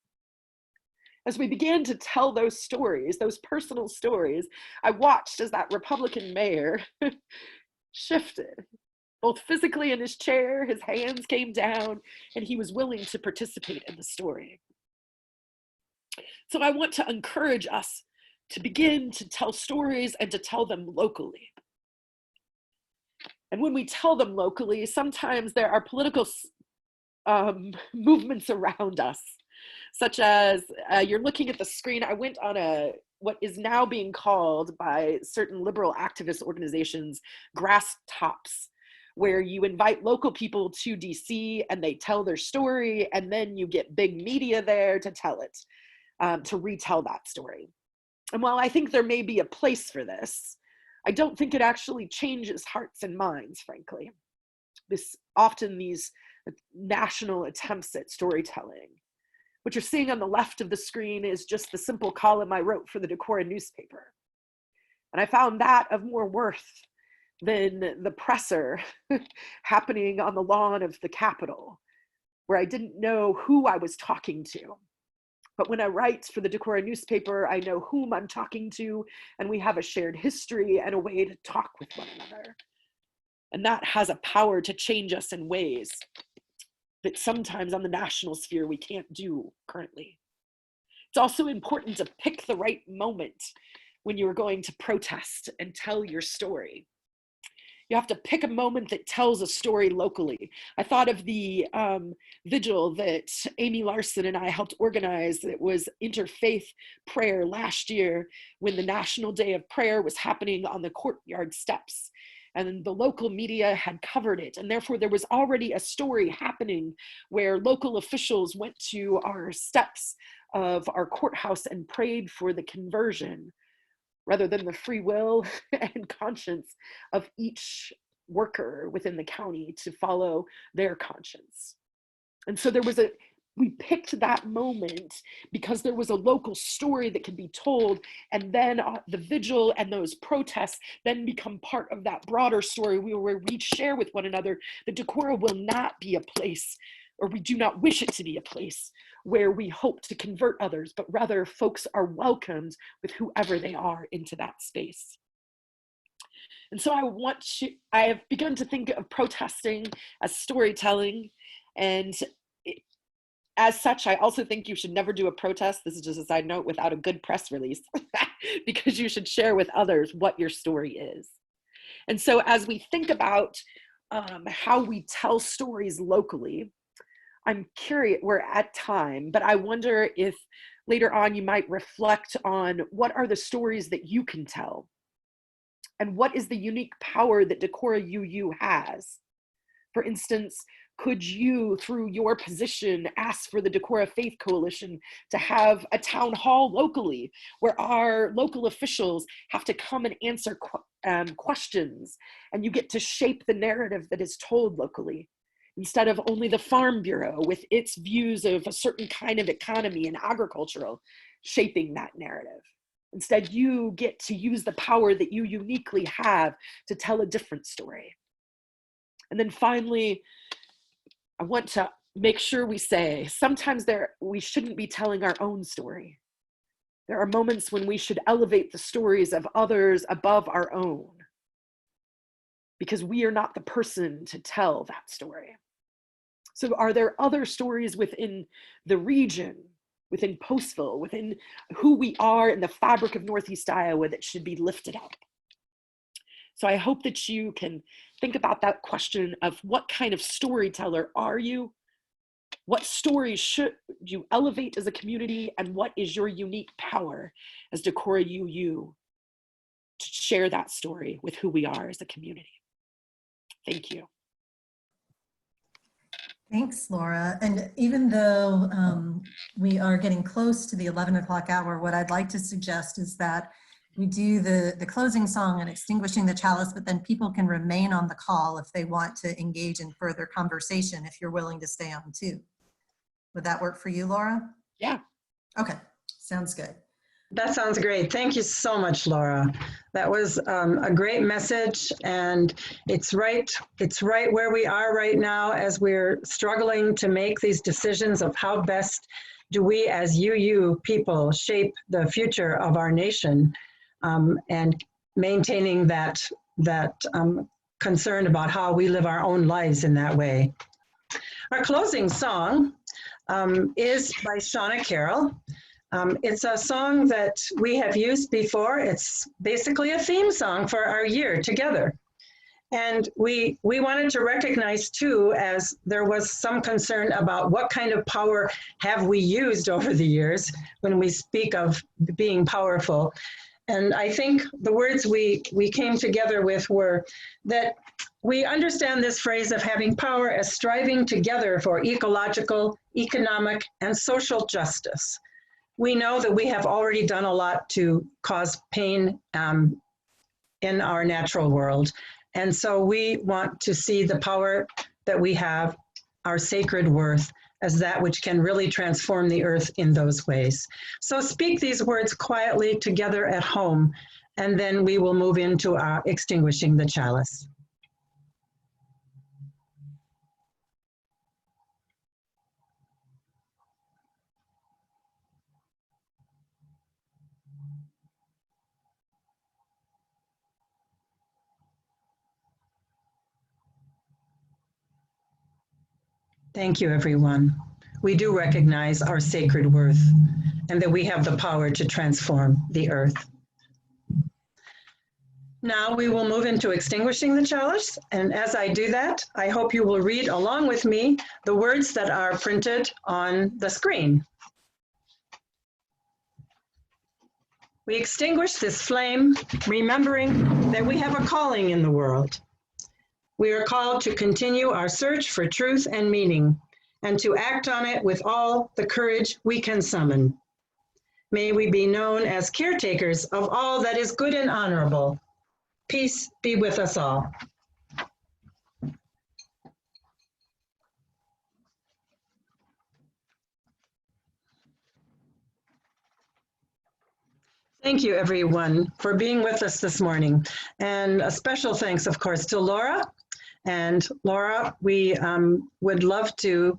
As we began to tell those stories, those personal stories, I watched as that Republican mayor shifted, both physically in his chair, his hands came down, and he was willing to participate in the story. So I want to encourage us to begin to tell stories and to tell them locally. And when we tell them locally, sometimes there are political movements around us, such as you're looking at the screen. I went on what is now being called by certain liberal activist organizations, Grass Tops, where you invite local people to DC and they tell their story, and then you get big media there to tell it, to retell that story. And while I think there may be a place for this, I don't think it actually changes hearts and minds, frankly. Often these national attempts at storytelling. What you're seeing on the left of the screen is just the simple column I wrote for the Decorah newspaper. And I found that of more worth than the presser happening on the lawn of the Capitol, where I didn't know who I was talking to. But when I write for the Decorah newspaper, I know whom I'm talking to, and we have a shared history and a way to talk with one another. And that has a power to change us in ways that sometimes on the national sphere we can't do currently. It's also important to pick the right moment when you're going to protest and tell your story. You have to pick a moment that tells a story locally. I thought of the vigil that Amy Larson and I helped organize. It was interfaith prayer last year when the National Day of Prayer was happening on the courtyard steps. And the local media had covered it. And therefore there was already a story happening where local officials went to our steps of our courthouse and prayed for the conversion, rather than the free will and conscience of each worker within the county to follow their conscience. And so we picked that moment because there was a local story that could be told, and then the vigil and those protests then become part of that broader story where we share with one another that Decorah will not be a place, or we do not wish it to be a place, where we hope to convert others, but rather folks are welcomed with whoever they are into that space. And so I have begun to think of protesting as storytelling, and as such, I also think you should never do a protest, this is just a side note, without a good press release, because you should share with others what your story is. And so as we think about how we tell stories locally, I'm curious, we're at time, but I wonder if later on you might reflect on what are the stories that you can tell, and what is the unique power that Decorah UU has. For instance, Could you, through your position, ask for the Decorah Faith Coalition to have a town hall locally where our local officials have to come and answer questions, and you get to shape the narrative that is told locally, instead of only the Farm Bureau with its views of a certain kind of economy and agricultural shaping that narrative. Instead, you get to use the power that you uniquely have to tell a different story. And then finally, I want to make sure we say, sometimes we shouldn't be telling our own story. There are moments when we should elevate the stories of others above our own, because we are not the person to tell that story. So are there other stories within the region, within Postville, within who we are in the fabric of Northeast Iowa that should be lifted up? So I hope that you can think about that question of what kind of storyteller are you? What stories should you elevate as a community, and what is your unique power as Decorah UU to share that story with who we are as a community? Thank you. Thanks, Laura. And even though we are getting close to the 11 o'clock hour, what I'd like to suggest is that we do the closing song and extinguishing the chalice, but then people can remain on the call if they want to engage in further conversation, if you're willing to stay on too. Would that work for you, Laura? Yeah. Okay, sounds good. That sounds great. Thank you so much, Laura. That was a great message, and it's right where we are right now as we're struggling to make these decisions of how best do we as UU people shape the future of our nation, and maintaining that concern about how we live our own lives in that way. Our closing song is by Shauna Carroll. It's a song that we have used before. It's basically a theme song for our year together. And we wanted to recognize too, as there was some concern about what kind of power have we used over the years when we speak of being powerful. And I think the words we came together with were that we understand this phrase of having power as striving together for ecological, economic, and social justice. We know that we have already done a lot to cause pain in our natural world. And so we want to see the power that we have, our sacred worth, as that which can really transform the earth in those ways. So speak these words quietly together at home, and then we will move into our extinguishing the chalice. Thank you, everyone. We do recognize our sacred worth and that we have the power to transform the earth. Now we will move into extinguishing the chalice. And as I do that, I hope you will read along with me the words that are printed on the screen. We extinguish this flame, remembering that we have a calling in the world. We are called to continue our search for truth and meaning, and to act on it with all the courage we can summon. May we be known as caretakers of all that is good and honorable. Peace be with us all. Thank you, everyone, for being with us this morning. And a special thanks, of course, to Laura. And Laura, we would love to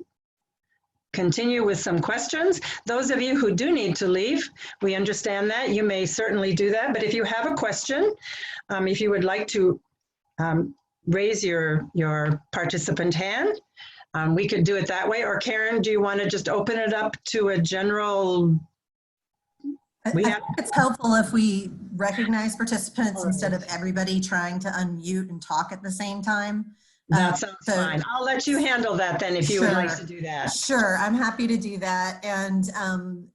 continue with some questions. Those of you who do need to leave, we understand that. You may certainly do that. But if you have a question, if you would like to raise your participant hand, we could do it that way. Or Karen, do you want to just open it up to a general? I think it's helpful if we recognize participants instead of everybody trying to unmute and talk at the same time. That sounds fine. I'll let you handle that then if you would like to do that. Sure, I'm happy to do that. And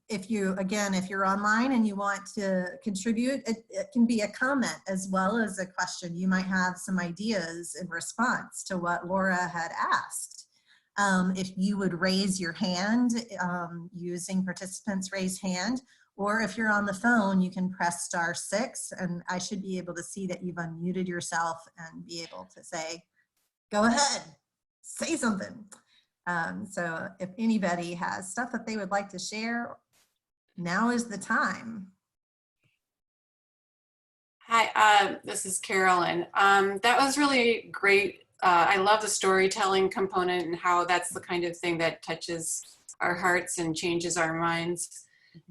if you're online and you want to contribute, it can be a comment as well as a question. You might have some ideas in response to what Laura had asked. if you would raise your hand using participants raise hand, or if you're on the phone, you can press *6, and I should be able to see that you've unmuted yourself and be able to say, go ahead, say something. So if anybody has stuff that they would like to share, now is the time. Hi, this is Carolyn. That was really great. I love the storytelling component and how that's the kind of thing that touches our hearts and changes our minds.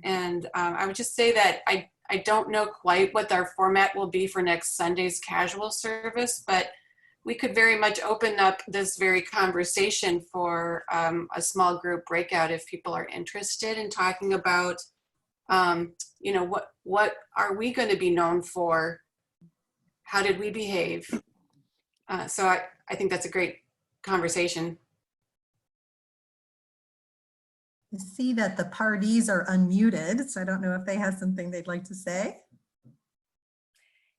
And I would just say that I don't know quite what our format will be for next Sunday's casual service, but we could very much open up this very conversation for a small group breakout if people are interested in talking about, you know, what are we going to be known for? How did we behave? So I think that's a great conversation. I see that the parties are unmuted, so I don't know if they have something they'd like to say.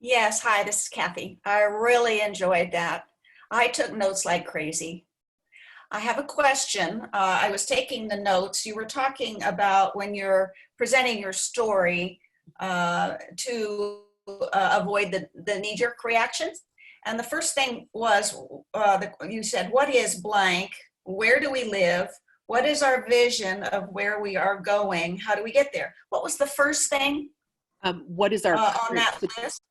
Yes, hi, this is Kathy. I really enjoyed that. I took notes like crazy. I have a question. I was taking the notes. You were talking about when you're presenting your story to avoid the knee-jerk reactions. And the first thing was, you said, what is blank? Where do we live? What is our vision of where we are going? How do we get there? What was the first thing what is our on that list?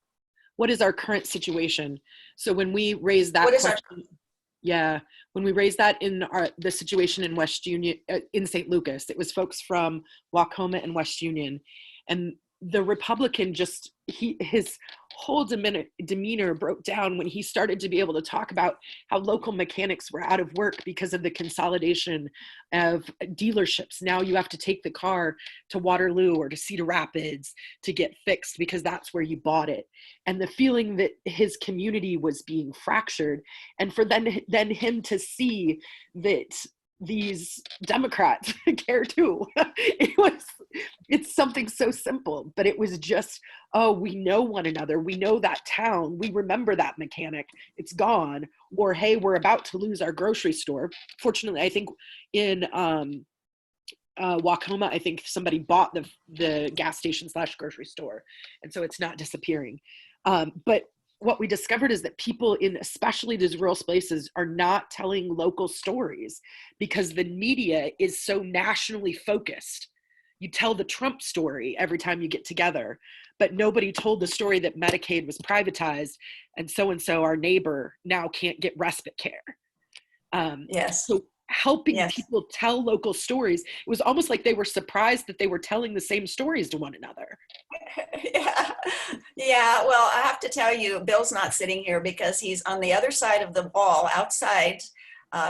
What is our current situation? So when we raise that question, when we raised that in the situation in West Union, in St. Lucas, it was folks from Waukoma and West Union, and the Republican his whole demeanor broke down when he started to be able to talk about how local mechanics were out of work because of the consolidation of dealerships. Now you have to take the car to Waterloo or to Cedar Rapids to get fixed because that's where you bought it. And the feeling that his community was being fractured, and for then him to see that these Democrats care too. It's something so simple, but it was just, oh, we know one another. We know that town. We remember that mechanic. It's gone. Or, hey, we're about to lose our grocery store. Fortunately, I think in Waukoma, I think somebody bought the gas station / grocery store. And so it's not disappearing. But what we discovered is that people in especially these rural places are not telling local stories because the media is so nationally focused. You tell the Trump story every time you get together, but nobody told the story that Medicaid was privatized and so our neighbor now can't get respite care. Yes. So helping people tell local stories, it was almost like they were surprised that they were telling the same stories to one another. Yeah, well, I have to tell you, Bill's not sitting here because he's on the other side of the wall outside,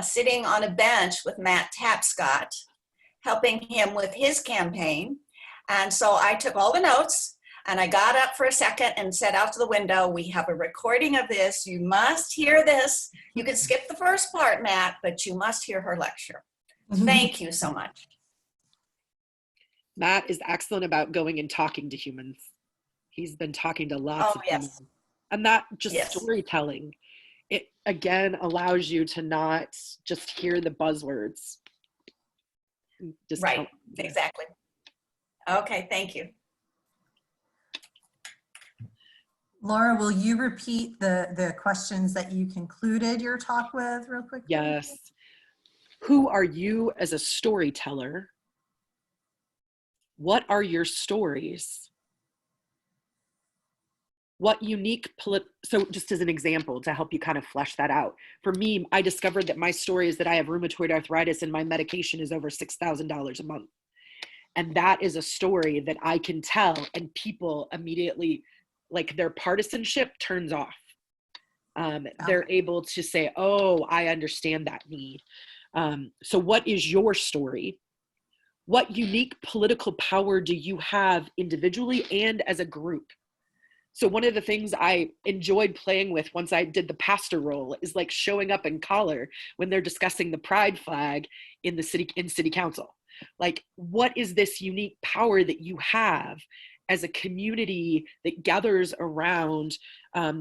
sitting on a bench with Matt Tapscott, helping him with his campaign. And so I took all the notes and I got up for a second and said out to the window, we have a recording of this. You must hear this. You can skip the first part, Matt, but you must hear her lecture. Thank you so much. Matt is excellent about going and talking to humans. He's been talking to lots of humans. And that just storytelling, it again allows you to not just hear the buzzwords. Right, exactly. Okay, thank you. Laura, will you repeat the questions that you concluded your talk with real quickly? Yes. Who are you as a storyteller? What are your stories? What unique, so just as an example to help you kind of flesh that out. For me, I discovered that my story is that I have rheumatoid arthritis and my medication is over $6,000 a month. And that is a story that I can tell and people immediately, like their partisanship turns off. They're able to say, oh, I understand that need. So what is your story? What unique political power do you have individually and as a group? So one of the things I enjoyed playing with once I did the pastor role is like showing up in collar when they're discussing the pride flag in city council. Like, what is this unique power that you have as a community that gathers around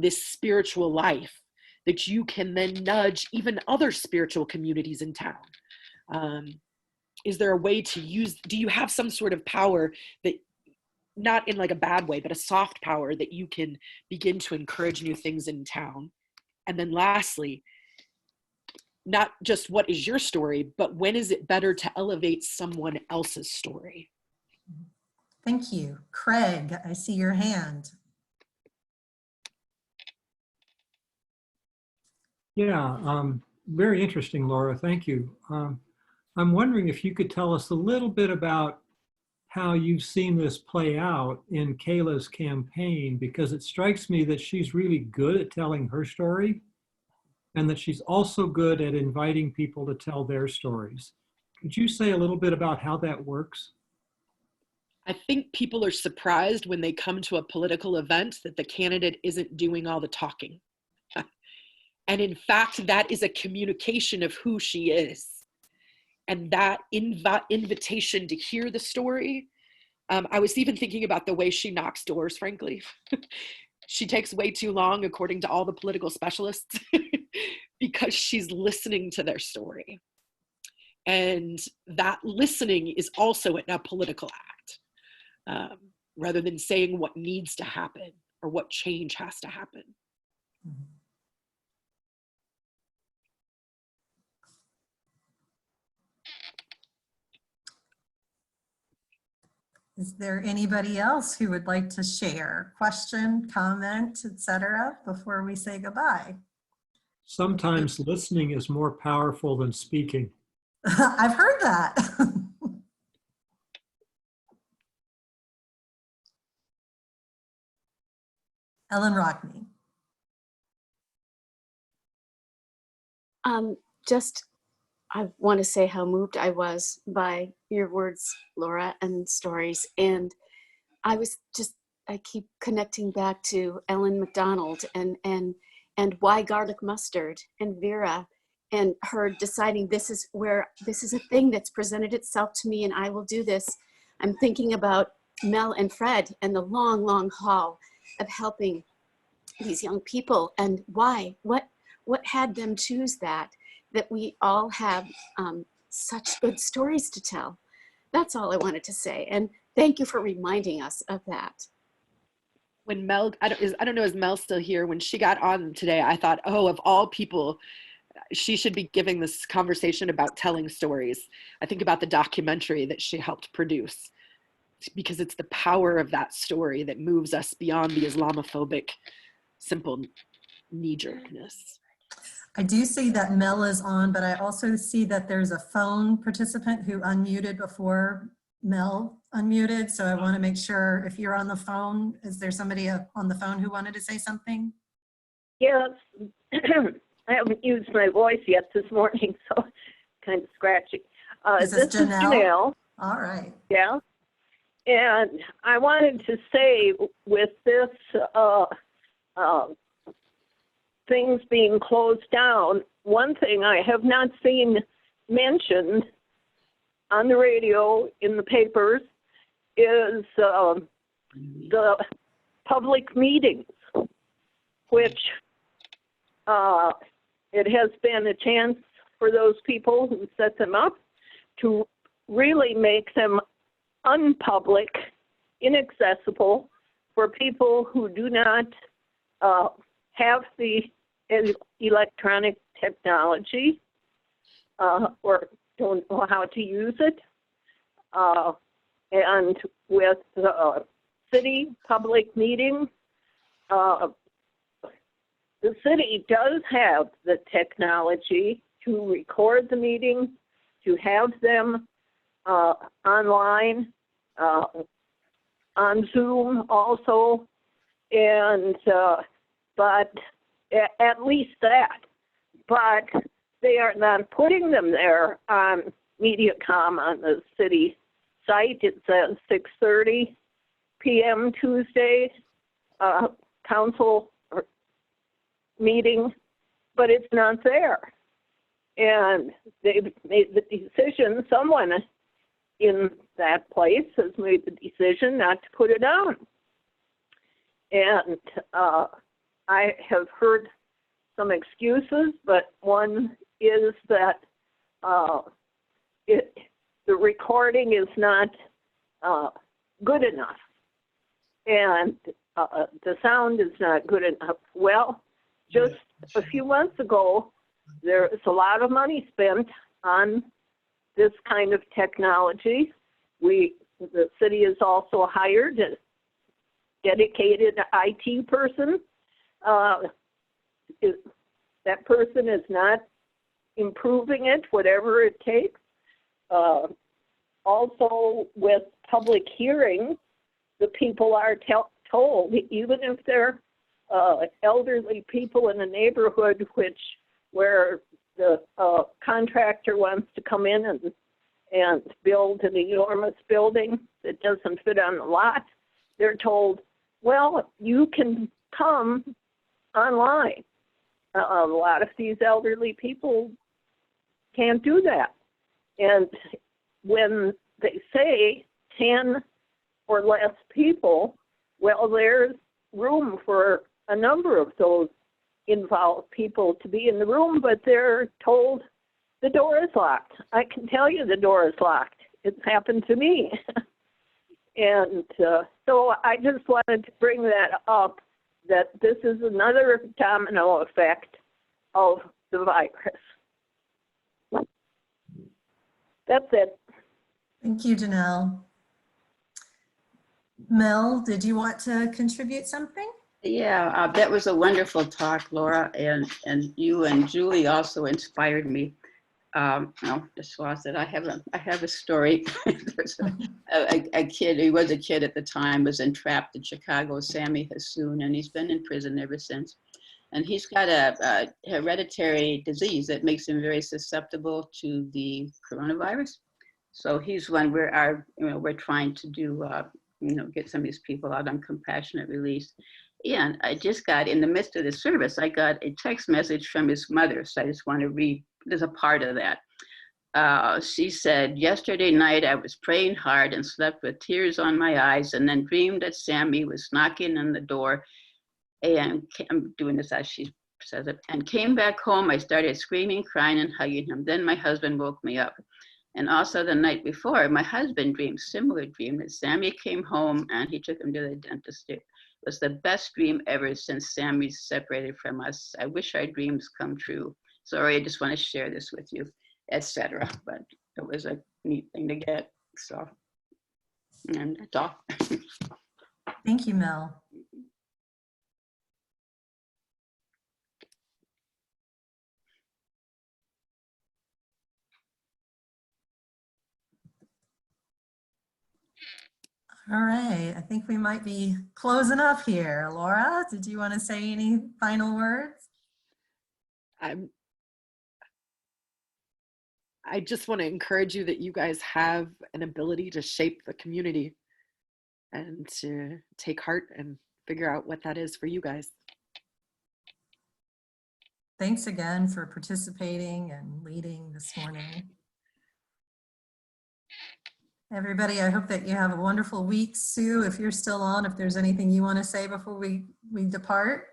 this spiritual life that you can then nudge even other spiritual communities in town? Is there a way to use, do you have some sort of power that, not in like a bad way, but a soft power that you can begin to encourage new things in town? And then lastly, not just what is your story, but when is it better to elevate someone else's story? Thank you. Craig, I see your hand. Yeah, very interesting, Laura. Thank you. I'm wondering if you could tell us a little bit about how you've seen this play out in Kayla's campaign, because it strikes me that she's really good at telling her story and that she's also good at inviting people to tell their stories. Could you say a little bit about how that works? I think people are surprised when they come to a political event that the candidate isn't doing all the talking. And in fact, that is a communication of who she is. And that invitation to hear the story, I was even thinking about the way she knocks doors, frankly. She takes way too long, according to all the political specialists, because she's listening to their story. And that listening is also a political act, rather than saying what needs to happen or what change has to happen. Mm-hmm. Is there anybody else who would like to share? Question, comment, etc. before we say goodbye? Sometimes listening is more powerful than speaking. I've heard that. Ellen Rockney. I want to say how moved I was by your words, Laura, and stories. And I keep connecting back to Ellen McDonald and why garlic mustard, and Vera, and her deciding this is a thing that's presented itself to me and I will do this. I'm thinking about Mel and Fred and the long, long haul of helping these young people, and why, what had them choose that we all have such good stories to tell. That's all I wanted to say. And thank you for reminding us of that. When Mel, I don't know, is Mel still here? When she got on today, I thought, oh, of all people, she should be giving this conversation about telling stories. I think about the documentary that she helped produce, because it's the power of that story that moves us beyond the Islamophobic, simple knee-jerkness. I do see that Mel is on, but I also see that there's a phone participant who unmuted before Mel unmuted. So I want to make sure, if you're on the phone, is there somebody on the phone who wanted to say something? Yes, I haven't used my voice yet this morning, so kind of scratchy. This is Janelle. All right. Yeah. And I wanted to say, with this things being closed down, one thing I have not seen mentioned on the radio, in the papers, is the public meetings, which it has been a chance for those people who set them up to really make them unpublic, inaccessible for people who do not have the electronic technology or don't know how to use it. And with city public meetings, the city does have the technology to record the meetings, to have them online, on Zoom also, and but at least that. But they are not putting them there on MediaCom on the city site. It says 6:30 p.m. Tuesday, council meeting, but it's not there. And they've made the decision, someone in that place has made the decision not to put it on. And I have heard some excuses, but one is that the recording is not good enough, and the sound is not good enough. Well, just a few months ago, there was a lot of money spent on this kind of technology. The city has also hired a dedicated IT person. That person is not improving it, whatever it takes. Also, with public hearings, the people are told, even if they're elderly people in a neighborhood where the contractor wants to come in and build an enormous building that doesn't fit on the lot, they're told, well, you can come online. A lot of these elderly people can't do that. And when they say 10 or less people, well, there's room for a number of those involved people to be in the room, but they're told the door is locked. I can tell you the door is locked. It's happened to me. And so I just wanted to bring that up, that this is another domino effect of the virus. That's it. Thank you, Janelle. Mel, did you want to contribute something? Yeah, that was a wonderful talk, Laura, and you and Julie also inspired me. No, just lost it. I have a story. There's a kid, he was a kid at the time, was entrapped in Chicago, Sammy Hassoun, and he's been in prison ever since. And he's got a hereditary disease that makes him very susceptible to the coronavirus. So he's one we're trying to do, get some of these people out on compassionate release. And I just got, in the midst of the service, I got a text message from his mother. So I just want to read, there's a part of that. She said, yesterday night I was praying hard and slept with tears on my eyes, and then dreamed that Sammy was knocking on the door, and I'm doing this as she says it, and came back home. I started screaming, crying, and hugging him. Then my husband woke me up. And also the night before, my husband dreamed, similar dream, that Sammy came home and he took him to the dentist. It was the best dream ever since Sammy's separated from us. I wish our dreams come true. Sorry, I just want to share this with you, etc. But it was a neat thing to get. So, and that's all. Thank you, Mel. All right, I think we might be closing up here. Laura, did you want to say any final words? I just want to encourage you that you guys have an ability to shape the community and to take heart and figure out what that is for you guys. Thanks again for participating and leading this morning. Everybody, I hope that you have a wonderful week. Sue, if you're still on, if there's anything you want to say before we depart.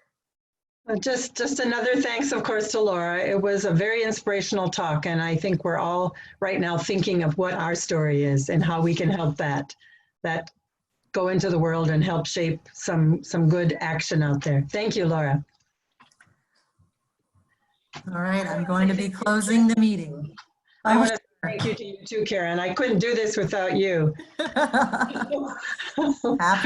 Just another thanks, of course, to Laura. It was a very inspirational talk, and I think we're all right now thinking of what our story is and how we can help that go into the world and help shape some good action out there. Thank you, Laura. All right, I'm going to be closing the meeting. I want to thank you to you too, Karen. I couldn't do this without you. Happy